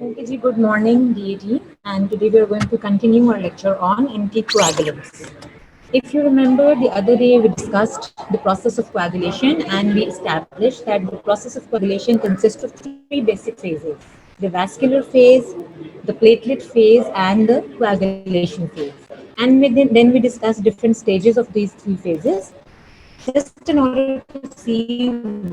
Okay, ji, good morning, DAT. And today we are going to continue our lecture on anticoagulants. If you remember, the other day we discussed the process of coagulation and we established that the process of coagulation consists of three basic phases: the vascular phase, the platelet phase, and the coagulation phase. And then we discussed different stages of these three phases just in order to see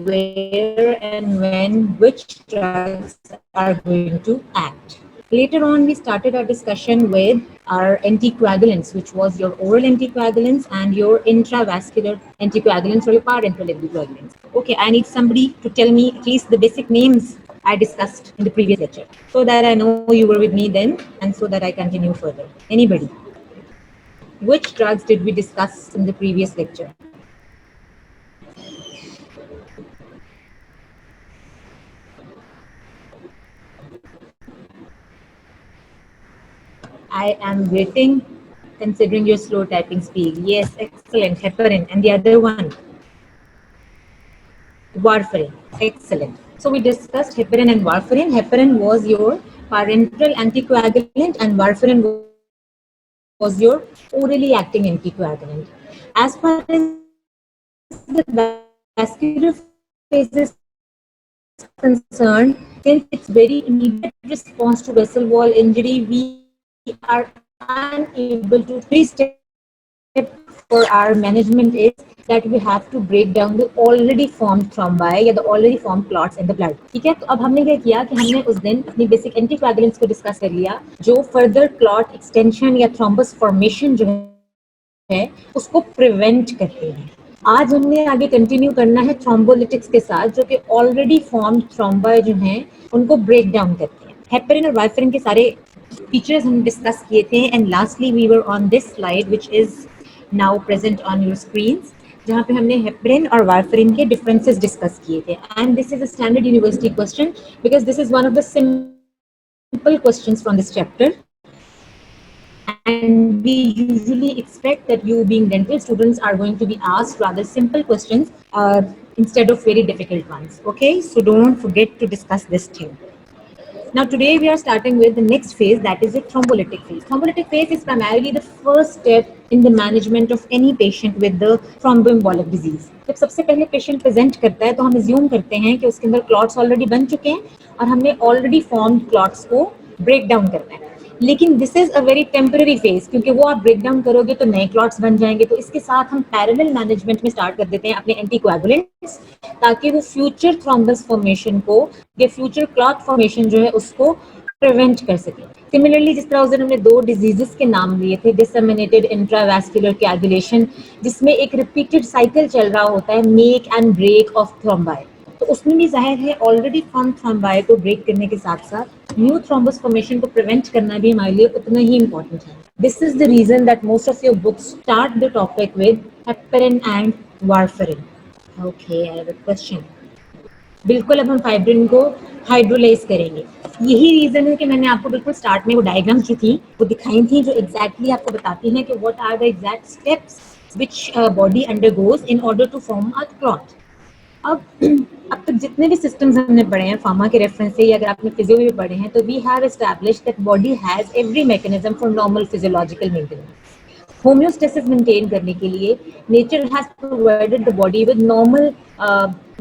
where and when which drugs are going to act. Later on, we started our discussion with our anticoagulants, which was your oral anticoagulants and your intravascular anticoagulants or your parenteral anticoagulants. Okay, I need somebody to tell me at least the basic names I discussed in the previous lecture so that I know you were with me then and so that I continue further. Anybody? Which drugs did we discuss in the previous lecture? I am waiting, considering your slow typing speed. Yes, excellent. Heparin. And the other one, warfarin. Excellent. So we discussed heparin and warfarin. Heparin was your parenteral anticoagulant, and warfarin was your orally acting anticoagulant. As far as the vascular phase is concerned, since it's very immediate response to vessel wall injury, we are unable to three-step for our management is that we have to break down the already formed clots in the blood. ठीक है, तो अब हमने क्या किया कि हमने उस दिन अपनी बेसिक एंटीकोएगुलेंट को डिस्कस कर लिया जो फर्दर क्लॉट एक्सटेंशन या the already form clots in the blood. ठीक है, तो अब हमने क्या किया कि हमने उस दिन अपनी बेसिक एंटीकोएगुलेंट्स को डिस्कस कर लिया जो फर्दर क्लॉट एक्सटेंशन या थ्रोम्बस फॉर्मेशन जो है उसको प्रिवेंट करते हैं. आज हमने आगे कंटिन्यू करना है थ्रोम्बोलिटिक्स के साथ जो कि ऑलरेडी फॉर्म्ड थ्रोम्बाई जो हैं उनको ब्रेक डाउन करते हैं. हेपरिन और वाइफरिन के सारे फीचर्स हम डिस्कस किए थे and lastly we were on this slide which is now present on your screens जहाँ पे हमने हेपरिन और वारफरिन के डिफरेंसेस डिस्कस किए थे and this is a standard university question because this is one of the simple questions from this chapter and we usually expect that you being dental students are going to be asked rather simple questions instead of very difficult ones. Okay, so don't forget to discuss this thing. Now today we are starting with the next phase, that is a thrombolytic phase. Thrombolytic phase is primarily the first step in the management of any patient with the thromboembolic disease. जब सबसे पहले patient present करता है तो हम assume करते हैं कि उसके अंदर क्लॉट्स ऑलरेडी बन चुके हैं और हमने ऑलरेडी फॉर्म्ड क्लॉट्स को ब्रेक डाउन करना है. लेकिन this is a very temporary phase क्योंकि वो आप ब्रेक डाउन करोगे तो नए क्लॉट्स बन जाएंगे. तो इसके साथ हम पैरेलल मैनेजमेंट में स्टार्ट कर देते हैं अपने एंटीकोएगुलेंट्स ताकि वो फ्यूचर थ्रोम्बस फॉर्मेशन को या फ्यूचर क्लॉट फॉर्मेशन जो है उसको प्रिवेंट कर सके. सिमिलरली जिस तरह उस दिन हमने दो डिजीजेस के नाम लिए थे, डिसमिनेटेड इंट्रावैस्कुलर कोएगुलेशन जिसमें एक रिपीटेड साइकिल चल रहा होता है make and break of thrombi, तो उसमें भी जाहिर है ऑलरेडी फॉर्म थ्रोम्बाई को ब्रेक करने के साथ साथ न्यू थ्रोम्बस फॉर्मेशन को प्रिवेंट करना भी हमारे लिए उतना ही इंपॉर्टेंट है. This is the reason that most of your books start the topic with heparin and warfarin. Okay, I have a question. बिल्कुल, अब हम फाइब्रिन को हाइड्रोलाइज करेंगे. यही रीजन है कि मैंने आपको बिल्कुल स्टार्ट में वो डायग्राम्स जो थी वो दिखाई थी जो एग्जैक्टली आपको बताती हैं कि what are the exact steps which body undergoes in order to form a clot. अब अब तक जितने भी सिस्टम्स हमने पढ़े हैं फार्मा के रेफरेंस से या अगर आपने फिजियो में भी पढ़े हैं तो we have established that body has every mechanism for normal physiological maintenance. Homeostasis maintain करने के लिए nature has provided the body with normal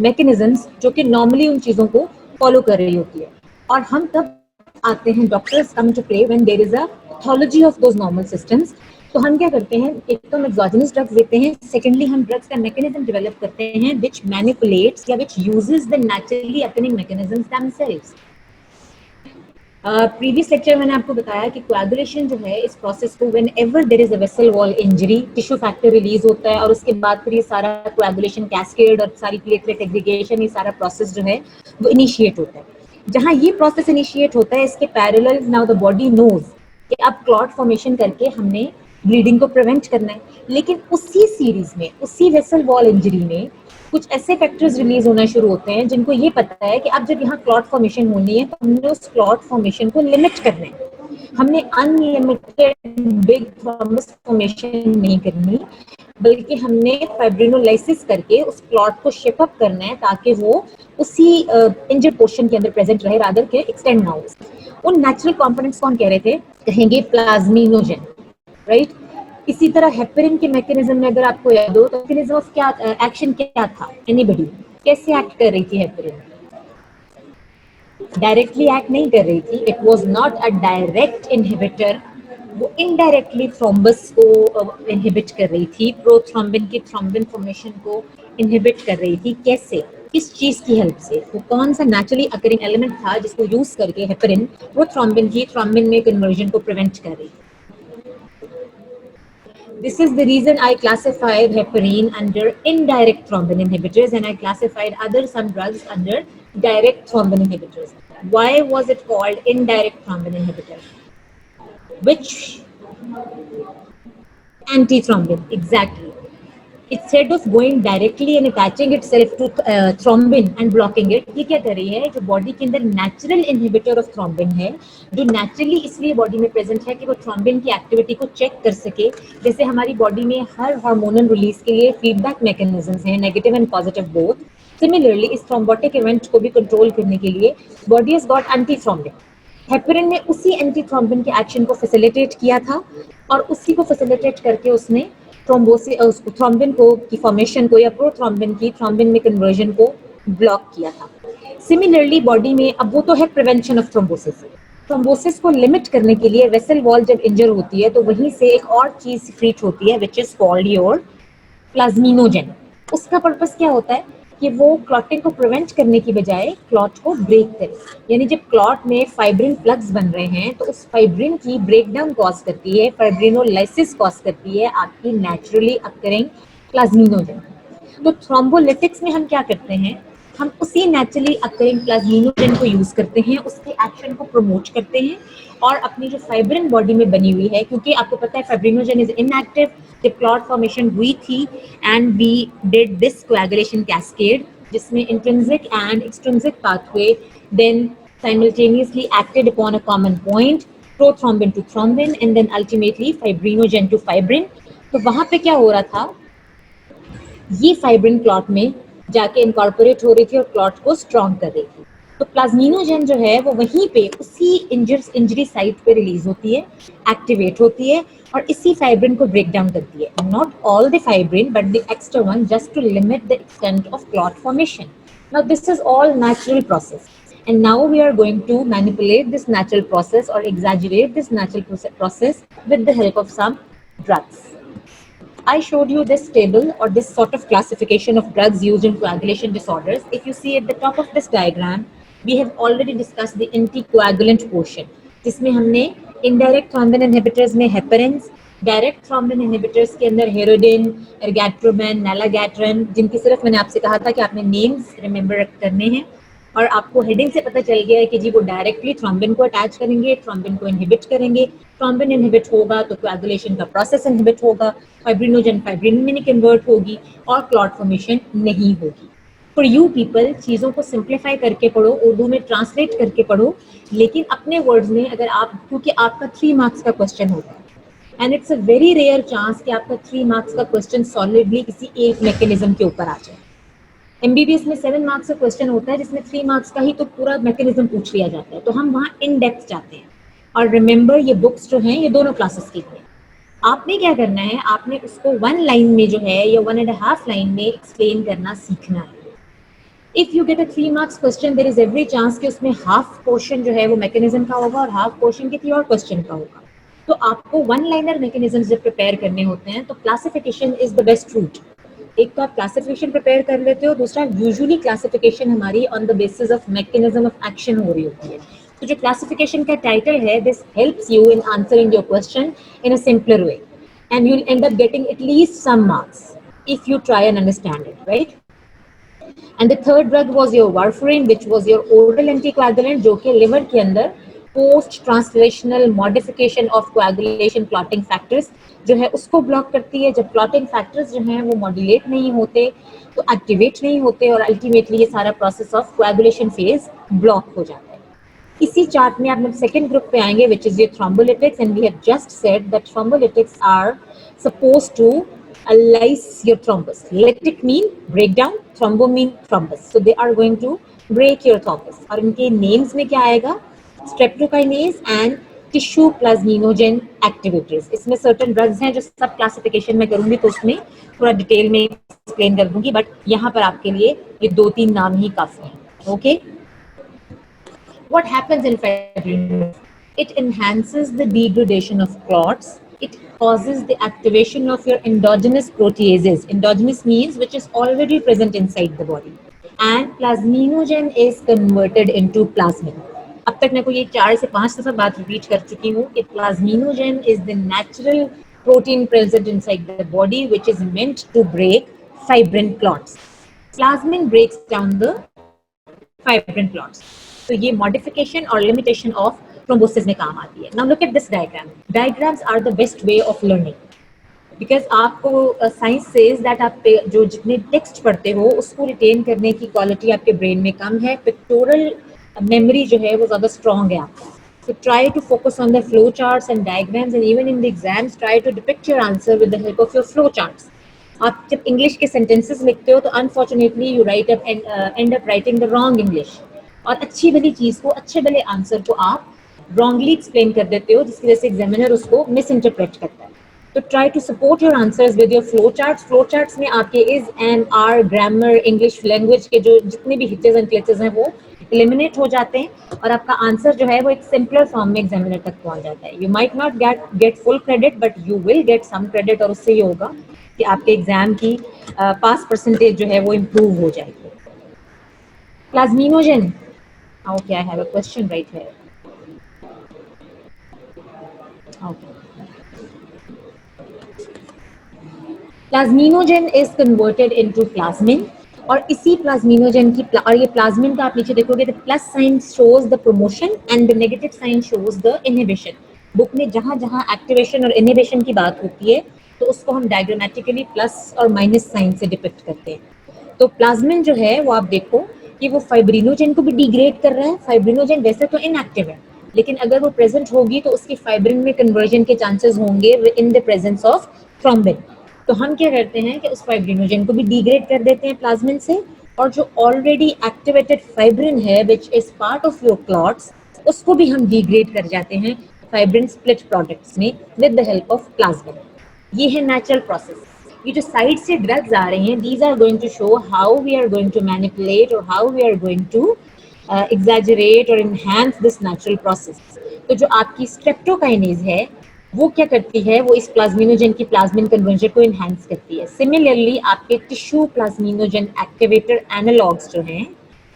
mechanisms जो कि नॉर्मली उन चीज़ों को फॉलो कर रही होती है. और हम तब आते हैं, doctors come to play when there is a pathology of those normal systems. तो हम क्या करते हैं, एक तो हम एक्सोजेनस ड्रग्स देते हैं, सेकेंडली हम ड्रग्स का मैकेनिज्म डेवलप करते हैं व्हिच मैनिपुलेट्स या which uses the naturally occurring mechanisms themselves. Previous lecture मैंने आपको बताया कि कोएगुलेशन जो है इस प्रोसेस को whenever there is a vessel wall injury tissue factor release होता है और उसके बाद फिर ये सारा कोएगुलेशन कैस्केड और सारी प्लेटलेट एग्रीगेशन ये सारा प्रोसेस जो है वो इनिशिएट होता है. जहाँ ये प्रोसेस इनिशिएट होता है इसके parallel now the body knows कि अब क्लॉट फॉर्मेशन करके हमने ब्लीडिंग को प्रिवेंट करना है. लेकिन उसी सीरीज में उसी वेसल वॉल इंजरी में कुछ ऐसे फैक्टर्स रिलीज होना शुरू होते हैं जिनको ये पता है कि अब जब यहाँ क्लॉट फॉर्मेशन होनी है तो हमने उस क्लॉट फॉर्मेशन को लिमिट करना है. हमने अनलिमिटेड बिग थ्रोम्बस फॉर्मेशन नहीं करनी. बल्कि हमने फाइब्रिनोलाइसिस करके उस क्लॉट को शेप अप करना है ताकि वो उसी इंजर्ड पोर्शन के अंदर प्रेजेंट रहे, रादर के एक्सटेंड ना हो। उन नेचुरल कंपोनेंट्स कौन कह रहे थे? कहेंगे प्लाज्मिनोजेन, राइट। इसी तरह हेपरिन के मैकेनिज्म में अगर आपको याद हो तो मैकेनिज्म ऑफ क्या एक्शन क्या था? एनीबॉडी? कैसे एक्ट कर रही थी हेपरिन? डायरेक्टली एक्ट नहीं कर रही थी, it was not a direct inhibitor, वो इनडायरेक्टली थ्रोम्बस को इनहिबिट कर रही थी, प्रोथ्रोम्बिन की थ्रोम्बिन फॉर्मेशन को इनहिबिट कर रही थी। कैसे? किस चीज की हेल्प से? वो कौन सा नेचुरली अकरिंग एलिमेंट था जिसको यूज करके हेपरिन वो थ्रोम्बिन की थ्रोम्बिन में कन्वर्जन को प्रिवेंट कर रही थी? This is the reason I classified heparin under indirect thrombin inhibitors and I classified other some drugs under direct thrombin inhibitors. Why was it called indirect thrombin inhibitor? Which antithrombin? Exactly. Instead of going directly and attaching itself to thrombin and blocking it, ये क्या कर रही है? जो body के अंदर natural inhibitor of thrombin है, जो नेचुरली इसलिए बॉडी में प्रेजेंट है कि वो थ्रोम्बिन की एक्टिविटी को चेक कर सके। जैसे हमारी बॉडी में हर हार्मोनल रिलीज के लिए फीडबैक मैकेनिज्म्स हैं, negative and positive both. Similarly इस थ्रोम्बोटिक इवेंट को भी कंट्रोल करने के लिए body has got anti thrombin. Heparin ने उसी एंटी थ्रोम्बिन के एक्शन को फैसिलिटेट किया था और उसी को फैसिलिटेट करके उसने थ्रोम्बोसिस थ्रोम्बिन को की फॉर्मेशन को या प्रोथ्रोम्बिन की थ्रोम्बिन में कन्वर्जन को ब्लॉक किया था। सिमिलरली बॉडी में अब वो तो है प्रिवेंशन ऑफ थ्रोम्बोसिस। थ्रोम्बोसिस को लिमिट करने के लिए वेसल वॉल जब इंजर होती है तो वहीं से एक और चीज सीक्रेट होती है which is called your plasminogen. उसका पर्पस क्या होता है कि वो क्लॉटिंग को प्रिवेंट करने की बजाय क्लॉट को ब्रेक करे। यानी जब क्लॉट में फाइब्रिन प्लग्स बन रहे हैं तो उस फाइब्रिन की ब्रेकडाउन कॉज करती है, फाइब्रिनोलाइसिस कॉज करती है आपकी नेचुरली अकरिंग प्लाज्मिनोजेन। तो थ्रोम्बोलिटिक्स में हम क्या करते हैं? हम उसी नेचुरली अकरिंग प्लाज्मिनोजेन को यूज करते हैं, उसके एक्शन को प्रमोट करते हैं और अपनी जो फाइब्रिन बॉडी में बनी हुई है, क्योंकि आपको पता है फाइब्रिनोजेन इज इनएक्टिव, जब क्लॉट फॉर्मेशन हुई थी and we did this coagulation cascade जिसमें intrinsic and extrinsic pathway then simultaneously acted upon a common point, prothrombin to thrombin and then ultimately fibrinogen to fibrin। तो वहां पे क्या हो रहा था? ये फाइब्रिन क्लॉट में जाके इनकॉर्पोरेट हो रही थी और क्लॉट को स्ट्रॉन्ग कर रही थी। तो प्लाज्मिनोजेन जो है वो वहीं पे उसी इंजरी साइट पे रिलीज होती है, एक्टिवेट होती है और इसी फाइब्रिन को ब्रेक डाउन करती है। Not all the fibrin but the extra one, just to limit the extent of clot formation. Now this is all natural process and now we are going to manipulate this natural process or exaggerate this natural process with the help of some drugs. I showed you this table or this sort of classification of drugs used in coagulation disorders. If you see at the top of this diagram, we have already discussed the anticoagulant portion, जिसमें हमने indirect thrombin inhibitors में heparins, direct thrombin inhibitors के अंदर हेरोडिन, एर्गैट्रोमेन, नालागैट्रन, जिनकी सिर्फ मैंने आपसे कहा था कि आपने नेम्स रिमेंबर करने हैं और आपको हेडिंग से पता चल गया है कि जी वो डायरेक्टली थ्रोम्बिन को अटैच करेंगे, थ्रोम्बिन को इनहिबिट करेंगे। थ्रोम्बिन इनहिबिट होगा तो कोएगुलेशन का प्रोसेस इनहिबिट होगा, फाइब्रिनोजेन फाइब्रिन में नहीं कन्वर्ट होगी और क्लॉट फॉर्मेशन नहीं होगी। फॉर यू पीपल चीज़ों को सिंप्लीफाई करके पढ़ो, उर्दू में ट्रांसलेट करके पढ़ो, लेकिन अपने वर्ड्स में अगर आप, क्योंकि आपका 3 मार्क्स का क्वेश्चन होता है and it's a very rare chance कि आपका 3 मार्क्स का क्वेश्चन सॉलिडली किसी एक मैकेनिज्म के ऊपर आ जाए। एमबीबीएस में 7 मार्क्स का क्वेश्चन होता है जिसमें 3 मार्क्स का ही तो पूरा मैकेनिज्म पूछ लिया जाता है, तो हम वहाँ इन डेप्थ जाते हैं। और रिमेंबर ये बुक्स जो हैं ये दोनों क्लासेस की हैं। आपने क्या करना है, आपने उसको 1 लाइन में जो है या 1.5 लाइन में एक्सप्लेन करना सीखना है। If you get a 3 marks question there is every chance कि उसमें हाफ पोर्शन जो है वो मैकेनिज्म का होगा और हाफ पोर्शन किसी और क्वेश्चन का होगा। तो आपको 1 लाइनर मैकेनिज्म जब प्रिपेयर करने होते हैं तो classification is the best route. एक तो आप क्लासिफिकेशन प्रिपेयर कर लेते हो, दूसरा यूजुअली क्लासिफिकेशन हमारी on the basis of mechanism of action हो रही होती है। तो जो क्लासिफिकेशन का टाइटल है, this helps you in answering your question in a simpler way and you will end up getting at least some marks if you try and understand it, right? And the third drug was your warfarin, which was your oral anticoagulant, जो कि liver के अंदर post translational modification of coagulation clotting factors जो है उसको block करती है। जब क्लॉटिंग फैक्टर्स जो हैं वो मॉड्यूलेट नहीं होते तो एक्टिवेट नहीं होते और अल्टीमेटली ये सारा process of coagulation phase block हो जाता है। इसी चार्ट में आप मेरे सेकेंड ग्रुप पे आएंगे विच इज ये thrombolytics and we have just said that thrombolytics are suppose to lyse your thrombus. Lytic mean breakdown, thrombo mean thrombus. So they are going to break your thrombus. और इनके names में क्या आएगा? Streptokinase and tissue plasminogen activators. इसमें certain drugs हैं जो सब classification में करूँगी तो उसमें थोड़ा डिटेल में explain कर दूँगी, but यहाँ पर आपके लिए ये 2-3 नाम ही काफी हैं. Okay? What happens in fibrinogen? It enhances the degradation of clots. It causes the activation of your endogenous proteases. Endogenous means which is already present inside the body. And plasminogen is converted into plasmin. अब तक मैं को ये 4 से 5 दफा बात repeat कर चुकी हूँ कि plasminogen is the natural protein present inside the body which is meant to break fibrin clots. Plasmin breaks down the fibrin clots. तो ये modification और limitation of thrombosis में काम आती है. Now look at this diagram. Diagrams are the best way of learning. Because आपको science says that आप जो जितने टेक्स्ट पढ़ते हो उसको रिटेन करने की क्वालिटी आपके ब्रेन में कम है. पिक्टोरल मेमोरी जो है वो ज़्यादा स्ट्रॉन्ग है आपका. So try to focus on the flow charts and diagrams, and even in the exams try to depict your answer with the help of your flow charts. आप जब इंग्लिश के sentences लिखते हो तो unfortunately you right up and up writing the wrong English, और अच्छी भली चीज़ को, अच्छे भले आंसर को आप रॉन्गली एक्सप्लेन कर देते हो जिसकी वजह से एग्जामिनर उसको मिस इंटरप्रेट करता है. तो try to support your answers with your flow charts. Flow charts में आपके is and are, grammar, English language के जो जितने भी हिचेस एंड क्लिचेस हैं वो एलिमिनेट हो जाते हैं और आपका आंसर जो है वो एक सिंपलर फॉर्म में एग्जामिनर तक पहुंच जाता है. You might not get full credit but you will get some credit, और उससे ये होगा कि आपके एग्जाम की पास परसेंटेज जो है वो इम्प्रूव हो जाएगी. Plasminogen. Okay, I have a question right here. Okay. Plasminogen is converted into plasmin, और इसी प्लाज्मिनोजन की और ये प्लाज्मिन का आप नीचे देखोगे the plus sign shows the promotion and the negative sign shows the inhibition. Book में जहाँ जहाँ एक्टिवेशन और इनहिबिशन की बात होती है तो उसको हम डायग्रामेटिकली प्लस और माइनस साइन से डिपिक्ट करते हैं. तो प्लाज्मिन जो है वो आप देखो कि वो फाइब्रिनोजन को भी डिग्रेड कर रहा है. फाइब्रिनोजन वैसे तो इनएक्टिव है, लेकिन अगर वो प्रेजेंट होगी तो उसकी फाइब्रिन में कन्वर्जन के चांसेस होंगे in the presence of thrombin. तो हम क्या करते हैं कि उस फाइब्रिनोजन को भी डिग्रेड कर देते हैं प्लाज्मिन से, और जो ऑलरेडी एक्टिवेटेड फाइब्रिन है which is part of your clots उसको भी हम डिग्रेड कर जाते हैं फाइब्रिन स्प्लिट प्रोडक्ट्स में with the help of plasmin. ये है नेचुरल प्रोसेस. ये जो साइड से ड्रग्स आ रहे हैं these are going to show how we are going to manipulate और how we are going to exaggerate और इनहैंस दिस नेचुरल प्रोसेस. तो जो आपकी स्ट्रेप्टोकाइनेज है वो क्या करती है, वो इस प्लाज्मिनोजन की प्लाज्मिन कन्वर्जन को इनहैंस करती है. सिमिलरली आपके टिश्यू प्लाज्मिनोजन एक्टिवेटर एनालॉग्स जो हैं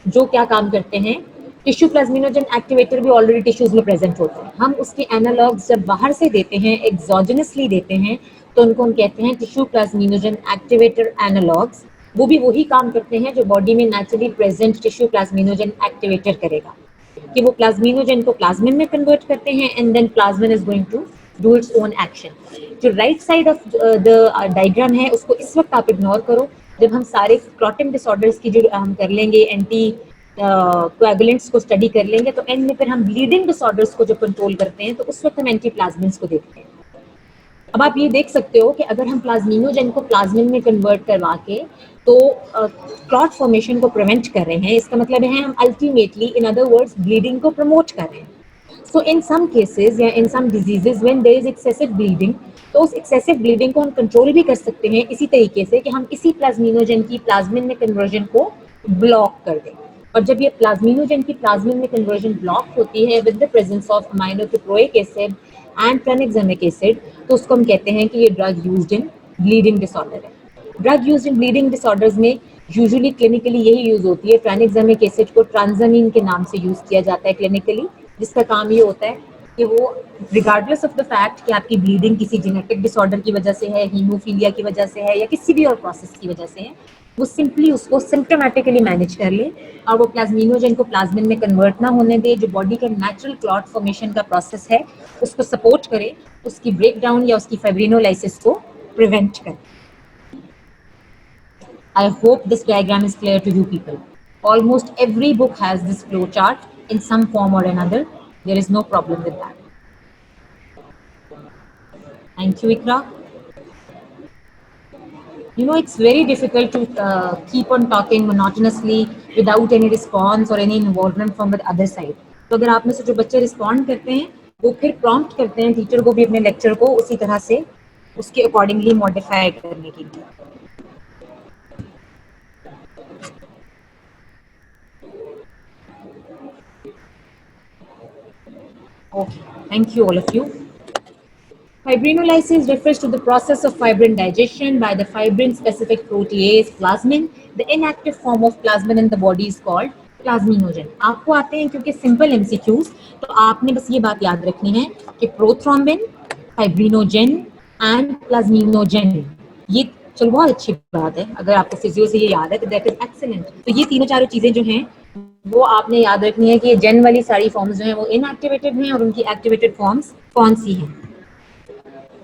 जो क्या काम करते हैं, टिश्यू प्लाज्मिनोजन एक्टिवेटर भी ऑलरेडी टिश्यूज में प्रेजेंट होते हैं. हम उसके एनालॉग्स जब बाहर से देते हैं, एक्सोजेनसली देते हैं, तो उनको हम कहते हैं टिश्यू प्लाज्मिनोजन एक्टिवेटर एनालॉग्स. वो भी वही काम करते हैं जो बॉडी में naturally present tissue plasminogen activator करेगा, कि वो प्लाज्मिनोजन को प्लाज्मिन में कन्वर्ट करते हैं and then plasmin is going to do its own action. जो right side of the diagram है उसको इस वक्त आप इग्नोर करो. जब हम सारे क्लॉटिंग डिसऑर्डर्स की जो हम कर लेंगे, एंटी कोएगुलेंट्स को स्टडी कर लेंगे, तो एंड में फिर हम ब्लीडिंग डिसऑर्डर्स को जो कंट्रोल करते हैं तो उस वक्त हम एंटी प्लाज्मिन्स को देखते हैं. अब आप ये देख सकते हो कि अगर हम प्लाज्मिनोजन को प्लाज्मिन में कन्वर्ट करवा के तो क्लॉट फॉर्मेशन को प्रिवेंट कर रहे हैं, इसका मतलब है हम ultimately in other words bleeding को प्रमोट कर रहे हैं. सो इन सम केसेस या in some diseases when there is excessive bleeding, तो उस एक्सेसिव ब्लीडिंग को हम कंट्रोल भी कर सकते हैं इसी तरीके से कि हम इसी प्लाज्मिनोजन की प्लाज्मिन में कन्वर्जन को ब्लॉक कर दें. और जब ये प्लाज्मिनोजन की प्लाज्मिन में कन्वर्जन ब्लॉक होती है with the presence of aminocaproic acid and tranexamic acid, तो उसको हम कहते हैं कि ये drug used in bleeding disorder है. Drug used in bleeding disorders में यूजुअली क्लिनिकली यही यूज होती है. ट्रानेक्सामिक एसिड को ट्रांजामीन के नाम से यूज किया जाता है क्लिनिकली, जिसका काम ये होता है कि वो रिगार्डलेस ऑफ द फैक्ट कि आपकी ब्लीडिंग किसी जेनेटिक डिसऑर्डर की वजह से है, हीमोफीलिया की वजह से है या किसी भी और प्रोसेस की वजह से है, वो सिंपली उसको सिम्टोमेटिकली मैनेज कर ले और वो प्लाज्मिनोजन को प्लाज्मिन में कन्वर्ट ना होने दे. जो बॉडी के नेचुरल क्लॉट फॉर्मेशन का प्रोसेस है उसको सपोर्ट करे, उसकी ब्रेक डाउन या उसकी फाइब्रिनोलाइसिस को प्रिवेंट करे. I hope this diagram is clear to you people. Almost every book has this flow chart in some form or another. There is no problem with that. Thank you, Ikra. You know, it's very difficult to keep on talking monotonously without any response or any involvement from the other side. तो अगर आप में से जो बच्चे respond करते हैं वो फिर प्रॉम्प्ट करते हैं टीचर को भी अपने लेक्चर को उसी तरह से उसके अकॉर्डिंगली मॉडिफाई करने के लिए. Okay, thank you all of you. Fibrinolysis refers to the process of fibrin digestion by the fibrin-specific protease plasmin. The inactive form of plasmin in the body is called plasminogen. आपको आते हैं क्योंकि simple MCQs, तो आपने बस ये बात याद रखनी है कि प्रोथ्रोम्बिन, फाइब्रिनोजेन एंड प्लाज्मिनोजेन, ये चलो बहुत अच्छी बात है. अगर आपको फिजियो से ये याद है तो दैट इज एक्सीलेंट. तो ये तीनों चारों चीजें जो हैं वो आपने याद रखनी है कि जेन वाली सारी फॉर्म्स जो हैं वो इनएक्टिवेटेड हैं और उनकी एक्टिवेटेड फॉर्म्स कौन सी हैं.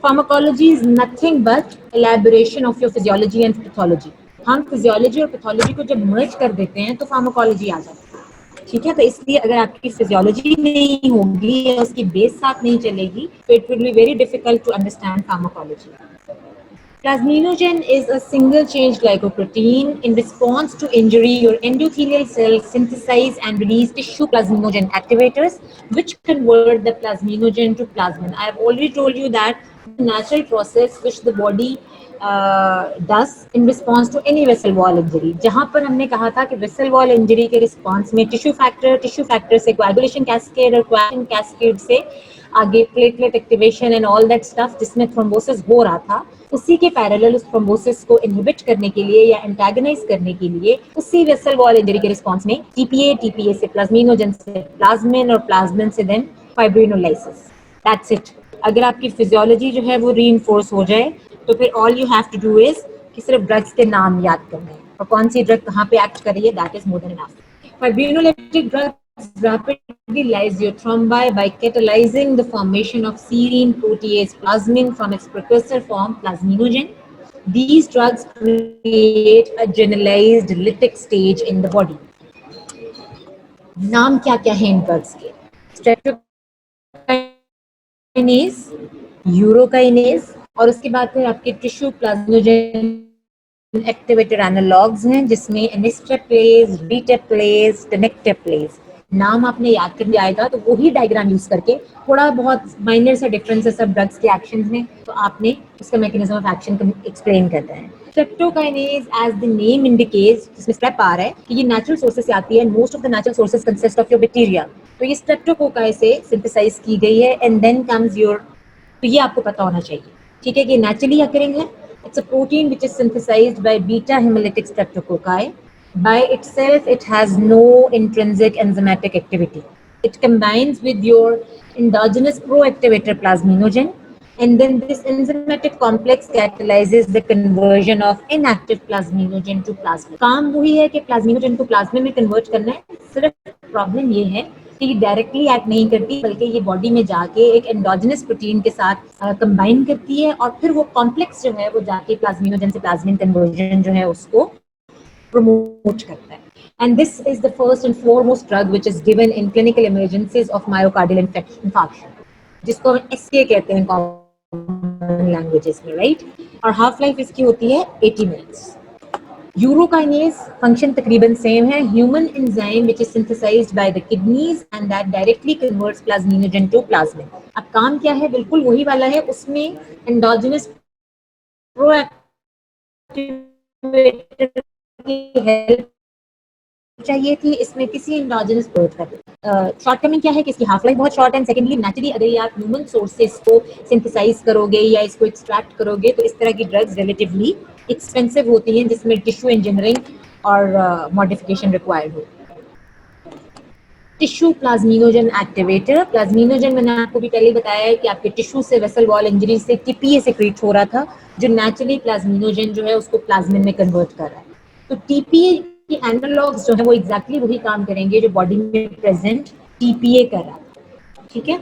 Pharmacology is nothing but elaboration of your physiology and pathology. हम फिजियोलॉजी और पैथोलॉजी को जब मर्ज कर देते हैं तो फार्माकोलॉजी आ जाती है. ठीक है, तो इसलिए अगर आपकी फिजियोलॉजी नहीं होगी या उसकी बेस साथ नहीं चलेगी तो it will be very difficult to understand pharmacology. Plasminogen is a single-chain glycoprotein. In response to injury, your endothelial cells synthesize and release tissue plasminogen activators, which convert the plasminogen to plasmin. I have already told you that the natural process which the body does in response to any vessel wall injury. जहाँ पर हमने कहा था कि vessel wall injury के response में tissue factor से coagulation cascade और coagulation cascade से आगे platelet activation and all that stuff जिसमें थ्रोम्बोसिस हो रहा था, उसी के पैरेलल उस थ्रोम्बोसिस को इनहिबिट करने के लिए या एंटागनाइज करने के लिए उसी वेसल वॉल इंजरी के रिस्पांस में टीपीए से प्लाज्मिनोजन से प्लाज्मिन और प्लाज्मिन से देन फाइब्रिनोलाइसिस. That's it. अगर आपकी फिजियोलॉजी जो है वो रीइंफोर्स हो जाए तो फिर all you have to do is कि सिर्फ ड्रग्स के नाम याद करना है और कौन सी ड्रग कहाँ पे एक्ट कर रही है, that is more than enough. Fibrinolytic drugs rapidly lyse your thrombi by catalyzing the formation of serine protease plasmin from its precursor form plasminogen. These drugs create a generalized lytic stage in the body. नाम क्या क्या है इन drugs के? Streptokinase, urokinase और उसके बाद फिर आपके टिश्यू प्लाज्मिनोजन एक्टिवेटेड एनालॉग्स हैं जिसमें एनिस्ट्रेप्लेज, रीटेप्लेज, टेनेक्टेप्लेज. नाम आपने याद कर लिया आएगा तो वही डायग्राम यूज करके थोड़ा बहुत माइनर सा डिफरेंस है सब ड्रग्स के एक्शंस में, तो आपने उसका मैकेनिज्म ऑफ एक्शन एक्सप्लेन करना है. Streptokinase as the name indicates, जिसमें स्ट्रेप आ रहा है कि ये नेचुरल सोर्सेस से आती है. Most of the natural sources consist of your bacteria. तो ये स्ट्रेप्टोकोकाई से सिंथेसाइज की गई है एंड देन कम्स योर, तो ये आपको पता होना चाहिए. ठीक है कि नेचुरली अकरिंग है. It's a protein which is synthesized by beta hemolytic streptococci. By itself, it has no intrinsic enzymatic activity. It combines with your endogenous proactivator plasminogen, and then this enzymatic complex catalyzes the conversion of inactive plasminogen to plasmin. काम वही है कि plasminogen को plasmin में convert करना है. सिर्फ problem ये है कि डायरेक्टली एक्ट नहीं करती बल्कि ये बॉडी में जाके एक एंडोजेनस प्रोटीन के साथ कंबाइन करती है और फिर वो कॉम्प्लेक्स जो है वो जाके प्लाज्मिनोजन से प्लाज्मिन कन्वर्जन जो है उसको प्रमोट करता है. And this is the first and foremost drug which is given in clinical emergencies of myocardial infarction, जिसको हम एसके कहते हैं कॉमन लैंग्वेजेस में, राइट. और हाफ लाइफ इसकी होती है 80 मिनट्स. यूरोकाइनेज फंक्शन तकरीबन सेम है. Human enzyme which is synthesized by the kidneys and that directly converts plasminogen to plasmin. अब काम क्या है? बिल्कुल वही वाला है. उसमें एंडोजेनस प्रोएक्टिवेटर की हेल्प चाहिए थी, इसमें किसी एंडोजेनस ग्रोथ का. शॉर्टकमिंग क्या है कि इसकी हाफ लाइफ बहुत शॉर्ट है. एंड सेकेंडली नेचुरली अगर ये आप ह्यूमन सोर्सेस को सिंथेसाइज करोगे या इसको एक्सट्रैक्ट करोगे तो इस तरह की ड्रग्स रिलेटिवली एक्सपेंसिव होती हैं जिसमें टिश्यू इंजीनियरिंग और मॉडिफिकेशन रिक्वायर्ड हो. Tissue plasminogen activator. प्लाज्मिनोजन मैंने आपको भी पहले बताया है कि आपके टिश्यू से वेसल वॉल इंजरी से टीपीए सेक्रेट हो रहा था जो नेचुरली प्लाज्मिनोजन जो है उसको प्लाज्मिन में कन्वर्ट कर रहा है. तो टीपीए की एनालॉग्स जो है वो एग्जैक्टली वही काम करेंगे जो बॉडी में प्रेजेंट टीपीए कर रहा है. ठीक है.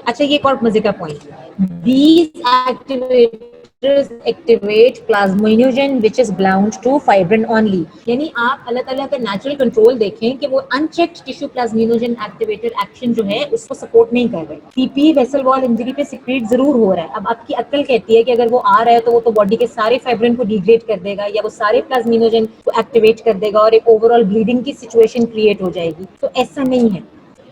अच्छा, ये एक और मजे का point. These activators activate plasminogen which is bound to fibrin only. यानी आप अल्लाह ताला का नेचुरल कंट्रोल देखें कि वो unchecked tissue plasminogen activator action जो है उसको सपोर्ट नहीं कर रहे. पीपी वेसल वॉल इंजरी पे सिक्रीट जरूर हो रहा है. अब आपकी अक्ल कहती है कि अगर वो आ रहा है तो वो तो बॉडी के सारे फाइब्रिन को डिग्रेड कर देगा या वो सारे प्लाज्मिनोजन को एक्टिवेट कर देगा और एक ओवरऑल ब्लीडिंग की सिचुएशन क्रिएट हो जाएगी. तो ऐसा नहीं है.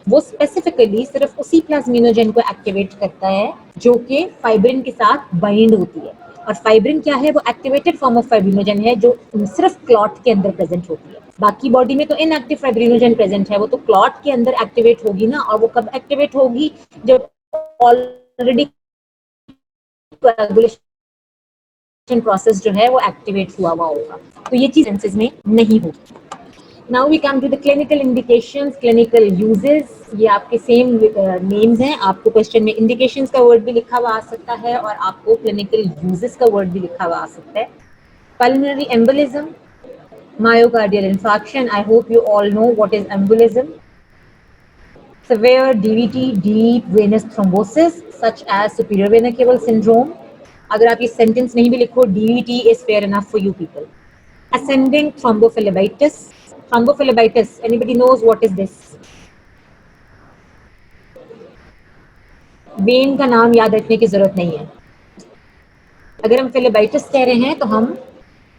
वो स्पेसिफिकली सिर्फ उसी प्लाज्मिनोजन को एक्टिवेट करता है जो कि फाइब्रिन के साथ बाइंड होती है. और फाइब्रिन क्या है? वो एक्टिवेटेड फॉर्म ऑफ फाइब्रिनोजन है जो सिर्फ क्लॉट के अंदर प्रेजेंट होती है. बाकी बॉडी में तो इनएक्टिव फाइब्रिनोजन प्रेजेंट है, वो तो क्लॉट के अंदर एक्टिवेट होगी ना. और वो कब एक्टिवेट होगी? जब ऑलरेडी कोएगुलेशन प्रोसेस जो है वो एक्टिवेट हुआ होगा. तो ये चीज सेंसेस में नहीं होगी. Now we come to the clinical indications, clinical uses. ये आपके सेम नेम्स हैं. आपको क्वेश्चन में इंडिकेशंस का वर्ड भी लिखा हुआ आ सकता है और आपको क्लिनिकल यूजेस का वर्ड भी लिखा हुआ आ सकता है. Pulmonary embolism, myocardial infarction. I hope you all know what is embolism. Severe DVT, deep venous thrombosis, such as superior vena cava syndrome. अगर आप ये सेंटेंस नहीं भी लिखो, DVT is fair enough for you people. Ascending thrombophlebitis. Thrombophlebitis, anybody knows what is this? When का नाम याद रखने की जरूरत नहीं है. अगर हम फेलेबाइटिस कह रहे हैं तो हम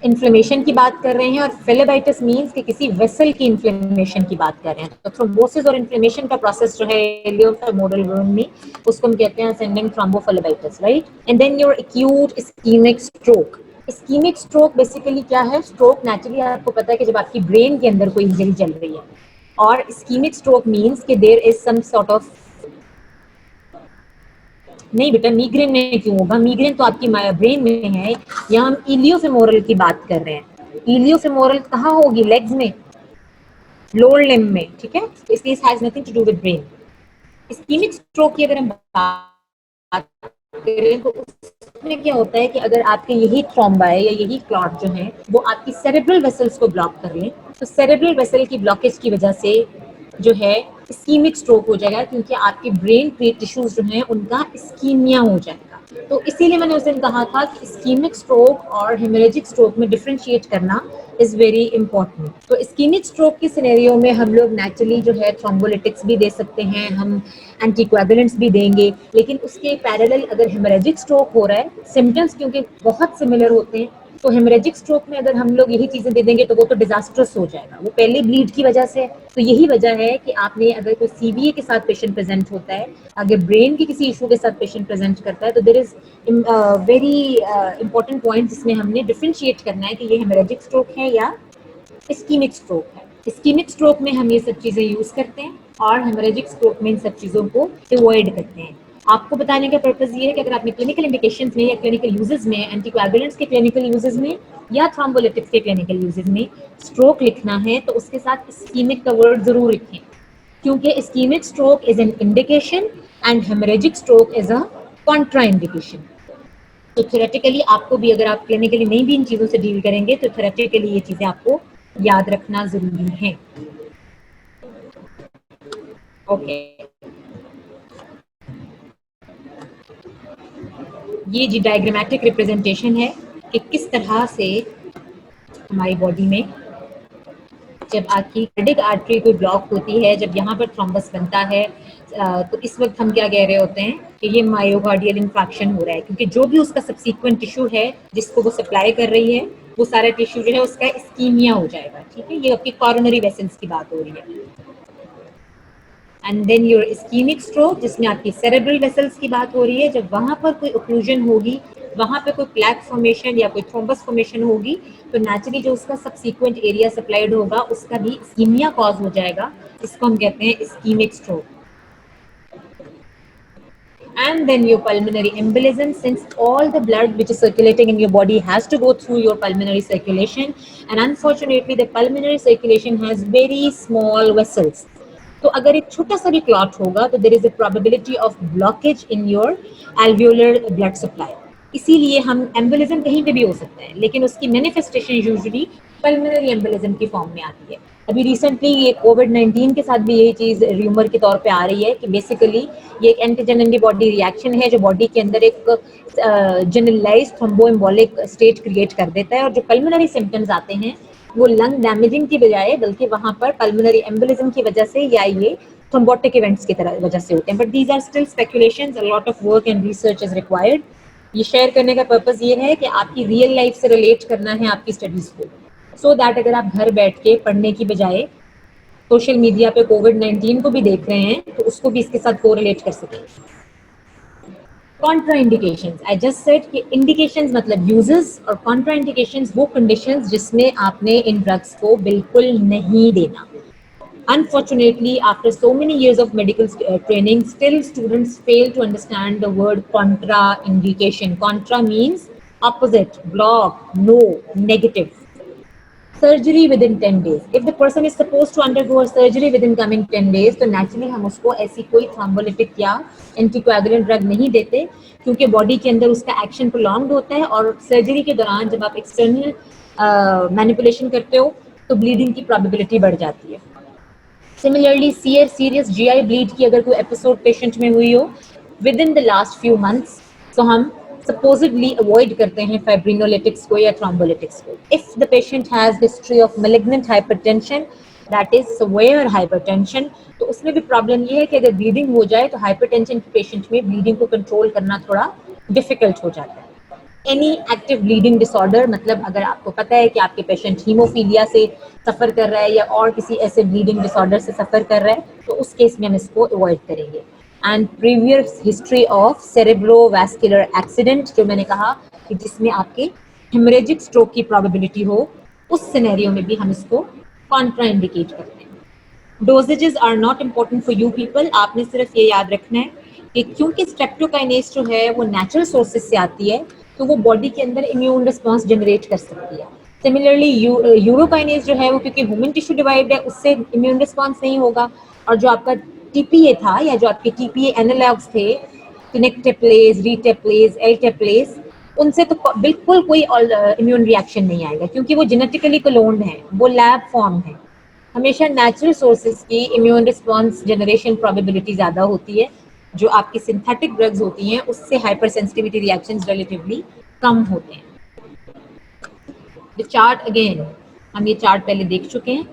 इन्फ्लेमेशन की बात कर रहे हैं और फेलेबाइटिस मींस कि किसी वेसल की इन्फ्लेमेशन की बात कर रहे हैं. तो थ्रोम्बोसिस और इन्फ्लेमेशन का प्रोसेस जो है इलियोफेमोरल वेन में उसको हम कहते हैं ascending thrombophlebitis, right. And then your acute ischaemic stroke. Ischaemic stroke basically क्या है? स्ट्रोक नेचुरली आपको पता है कि जब आपकी ब्रेन के अंदर कोई इंजरी चल रही है. और इस्कीमिक स्ट्रोक मींस कि there is some sort of, नहीं बेटा मीग्रेन में क्यों होगा? मीग्रेन तो आपकी ब्रेन में है. यहाँ हम इलियोफेमोरल की बात कर रहे हैं. इलियोफेमोरल कहाँ होगी? लेग्स में, लोअर लिम्ब में, ठीक है. इसलिए it has nothing to do with brain. Ischemic stroke की अगर हम बात करें तो उसमें क्या होता है कि अगर आपके यही थ्रोम्बा है या यही क्लॉट जो है वो आपकी सेरेब्रल वेसल्स को ब्लॉक कर लें तो सेरेब्रल वेसल की ब्लॉकेज की वजह से जो है इस्कीमिक स्ट्रोक हो जाएगा, क्योंकि आपके ब्रेन के टिश्यूज जो हैं उनका इस्कीमिया हो जाएगा. तो इसीलिए मैंने उस दिन कहा था कि इस्कीमिक स्ट्रोक और हेमरेजिक स्ट्रोक में डिफरेंशिएट करना इज वेरी इंपॉर्टेंट. तो इस्कीमिक स्ट्रोक के सिनेरियो में हम लोग नेचुरली जो है थ्रोम्बोलिटिक्स भी दे सकते हैं, हम एंटीकोएगुलेंट्स भी देंगे. लेकिन उसके पैरेलल अगर हेमरेजिक स्ट्रोक हो रहा है, सिम्टम्स क्योंकि बहुत सिमिलर होते हैं, तो हेमरेजिक स्ट्रोक में अगर हम लोग यही चीजें दे देंगे तो वो तो डिजास्टर्स हो जाएगा. वो पहले ब्लीड की वजह से. तो यही वजह है कि आपने अगर कोई सीवीए के साथ पेशेंट प्रेजेंट होता है, अगर ब्रेन के किसी इशू के साथ पेशेंट प्रेजेंट करता है, तो there is very important point जिसमें हमने डिफरेंशिएट करना है कि ये हेमरेजिक स्ट्रोक है या इस्कीमिक स्ट्रोक है. इस्कीमिक स्ट्रोक में हम ये सब चीजें यूज करते हैं और हेमरेजिक स्ट्रोक में इन सब चीजों को अवॉइड करते हैं. आपको बताने का पर्पस ये है कि अगर आपने क्लिनिकल इंडिकेशंस में या क्लिनिकल यूजेस में, एंटीकोएगुलेंट्स के क्लिनिकल यूजेस में या थ्रोम्बोलिटिक्स के क्लिनिकल यूजेस में स्ट्रोक लिखना है तो उसके साथ इस्कीमिक का वर्ड जरूर लिखें, क्योंकि ischaemic stroke is an indication and haemorrhagic stroke is a Contra indication. तो थ्योरेटिकली आपको भी, अगर आप क्लिनिकली नहीं भी इन चीजों से डील करेंगे तो थ्योरेटिकली ये चीजें आपको याद रखना जरूरी है. ओके, ये जी डायग्रामेटिक रिप्रेजेंटेशन है कि किस तरह से हमारी बॉडी में जब आपकी कार्डिक आर्टरी कोई ब्लॉक होती है, जब यहाँ पर थ्रोम्बस बनता है, तो इस वक्त हम क्या कह रहे होते हैं कि ये मायोकार्डियल इंफार्क्शन हो रहा है, क्योंकि जो भी उसका सबसीक्वेंट टिश्यू है जिसको वो सप्लाई कर रही है वो सारा टिश्यू जो है उसका इस्कीमिया हो जाएगा. ठीक है, ये आपकी कॉरोनरी वेसल्स की बात हो रही है. And then your ischemic stroke जिसमें आपकी सेरेब्रल वेसल्स की बात हो रही है, जब वहाँ पर कोई ओक्लूजन होगी, वहाँ पे कोई प्लैक फॉर्मेशन या कोई थ्रोम्बस फॉर्मेशन होगी, तो नेचुरली जो उसका सबसीक्वेंट एरिया सप्लाइड होगा उसका भी इस्कीमिया कॉज हो जाएगा. इसको हम कहते हैं ischaemic stroke. And then your pulmonary embolism, since all the blood which is circulating in your body has to go through your pulmonary circulation, and unfortunately the pulmonary circulation has very small vessels. तो अगर एक छोटा सा भी clot होगा तो there is a probability of blockage in your alveolar blood supply. इसीलिए हम एम्बोलिज्म कहीं पे भी हो सकता है, लेकिन उसकी मैनिफेस्टेशन यूजुअली पल्मोनरी एम्बोलिज्म की फॉर्म में आती है। अभी रिसेंटली ये कोविड-19 के साथ भी यही चीज़ र्यूमर के तौर पे आ रही है कि बेसिकली ये एक एंटीजन एंटीबॉडी रिएक्शन है जो बॉडी के अंदर एक जनरलाइज्ड थ्रोम्बोएम्बोलिक स्टेट क्रिएट कर देता है, और जो पल्मोनरी सिम्पटम्स आते हैं वो लंग डैमेजिंग की बजाय बल्कि वहाँ पर पल्मोनरी एम्बोलिज्म की वजह से या ये थ्रोम्बोटिक इवेंट्स की तरह वजह से होते हैं। But these are still speculations, a lot of work and research is required. ये शेयर करने का पर्पस ये है कि आपकी रियल लाइफ से रिलेट करना है आपकी स्टडीज को, सो दैट अगर आप घर बैठ के पढ़ने की बजाय सोशल मीडिया पे कोविड-19 को भी देख रहे हैं तो उसको भी इसके साथ कोरिलेट कर सकें। कॉन्ट्राइंडिकेशंस, आई जस्ट सेड कि इंडिकेशंस मतलब यूजेस, और कॉन्ट्राइंडिकेशंस वो कंडीशंस जिसमें आपने इन ड्रग्स को बिल्कुल नहीं देना। Unfortunately, after so many years of medical training, still students fail to understand the word contraindication. Contra means opposite, block, no, negative. Surgery within 10 days. If the person is supposed to undergo a surgery within coming 10 days, तो naturally हम उसको ऐसी कोई thrombolytic या anticoagulant drug नहीं देते, क्योंकि body के अंदर उसका एक्शन प्रोलॉन्ग्ड होता है, और सर्जरी के दौरान जब आप एक्सटर्नल मैनिपुलेशन करते हो तो ब्लीडिंग की प्रोबेबिलिटी बढ़ जाती है। सिमिलरली सीरियस जीआई ब्लीड की अगर कोई एपिसोड पेशेंट में हुई हो with in the last few months, तो हम supposedly अवॉइड करते हैं फाइब्रिनोलिटिक्स को या थ्रोम्बोलिटिक्स को। If the patient has history of malignant hypertension, that is severe hypertension, तो उसमें भी प्रॉब्लम ये है कि अगर ब्लीडिंग हो जाए तो हाइपरटेंशन के पेशेंट में ब्लीडिंग को कंट्रोल करना थोड़ा डिफिकल्ट हो जाता है। एनी एक्टिव ब्लीडिंग डिसऑर्डर, मतलब अगर आपको पता है कि आपके पेशेंट हीमोफीलिया से सफ़र कर रहा है या और किसी ऐसे ब्लीडिंग डिसऑर्डर से सफ़र कर रहा है, तो उस केस में हम इसको अवॉइड करेंगे। And previous history of cerebrovascular accident, जो मैंने कहा कि जिसमें आपके हेमरेजिक स्ट्रोक की प्रोबेबिलिटी हो, उस सिनेरियो में भी हम इसको कॉन्ट्राइंडिकेट करते हैं। Dosages are not important for you people, आपने सिर्फ ये याद रखना है कि क्योंकि स्ट्रेप्टोकाइनेज जो है वो नेचुरल सोर्सेज से आती है, तो वो बॉडी के अंदर इम्यून रिस्पॉन्स जनरेट कर सकती है। सिमिलरली यूरोकाइनेज जो है वो क्योंकि ह्यूमन टिश्यू डिवाइड है, उससे इम्यून रिस्पॉन्स नहीं होगा, और जो आपका टीपीए था या जो आपके टीपीए एनालॉग्स थे, टिनेक्टेप्लेज, रीटेप्लेज, एल्टेप्लेज, उनसे तो बिल्कुल कोई इम्यून रिएक्शन नहीं आएगा, क्योंकि वो जेनेटिकली क्लोन्ड है, वो लैब फॉर्म है। हमेशा नेचुरल सोर्सेज की इम्यून रिस्पॉन्स जनरेशन प्रोबेबिलिटी ज़्यादा होती है, जो आपकी सिंथेटिक ड्रग्स होती हैं उससे हाइपर सेंसिटिविटी रिएक्शंस रिलेटिवली कम होते हैं। द चार्ट अगेन, हम ये चार्ट पहले देख चुके हैं।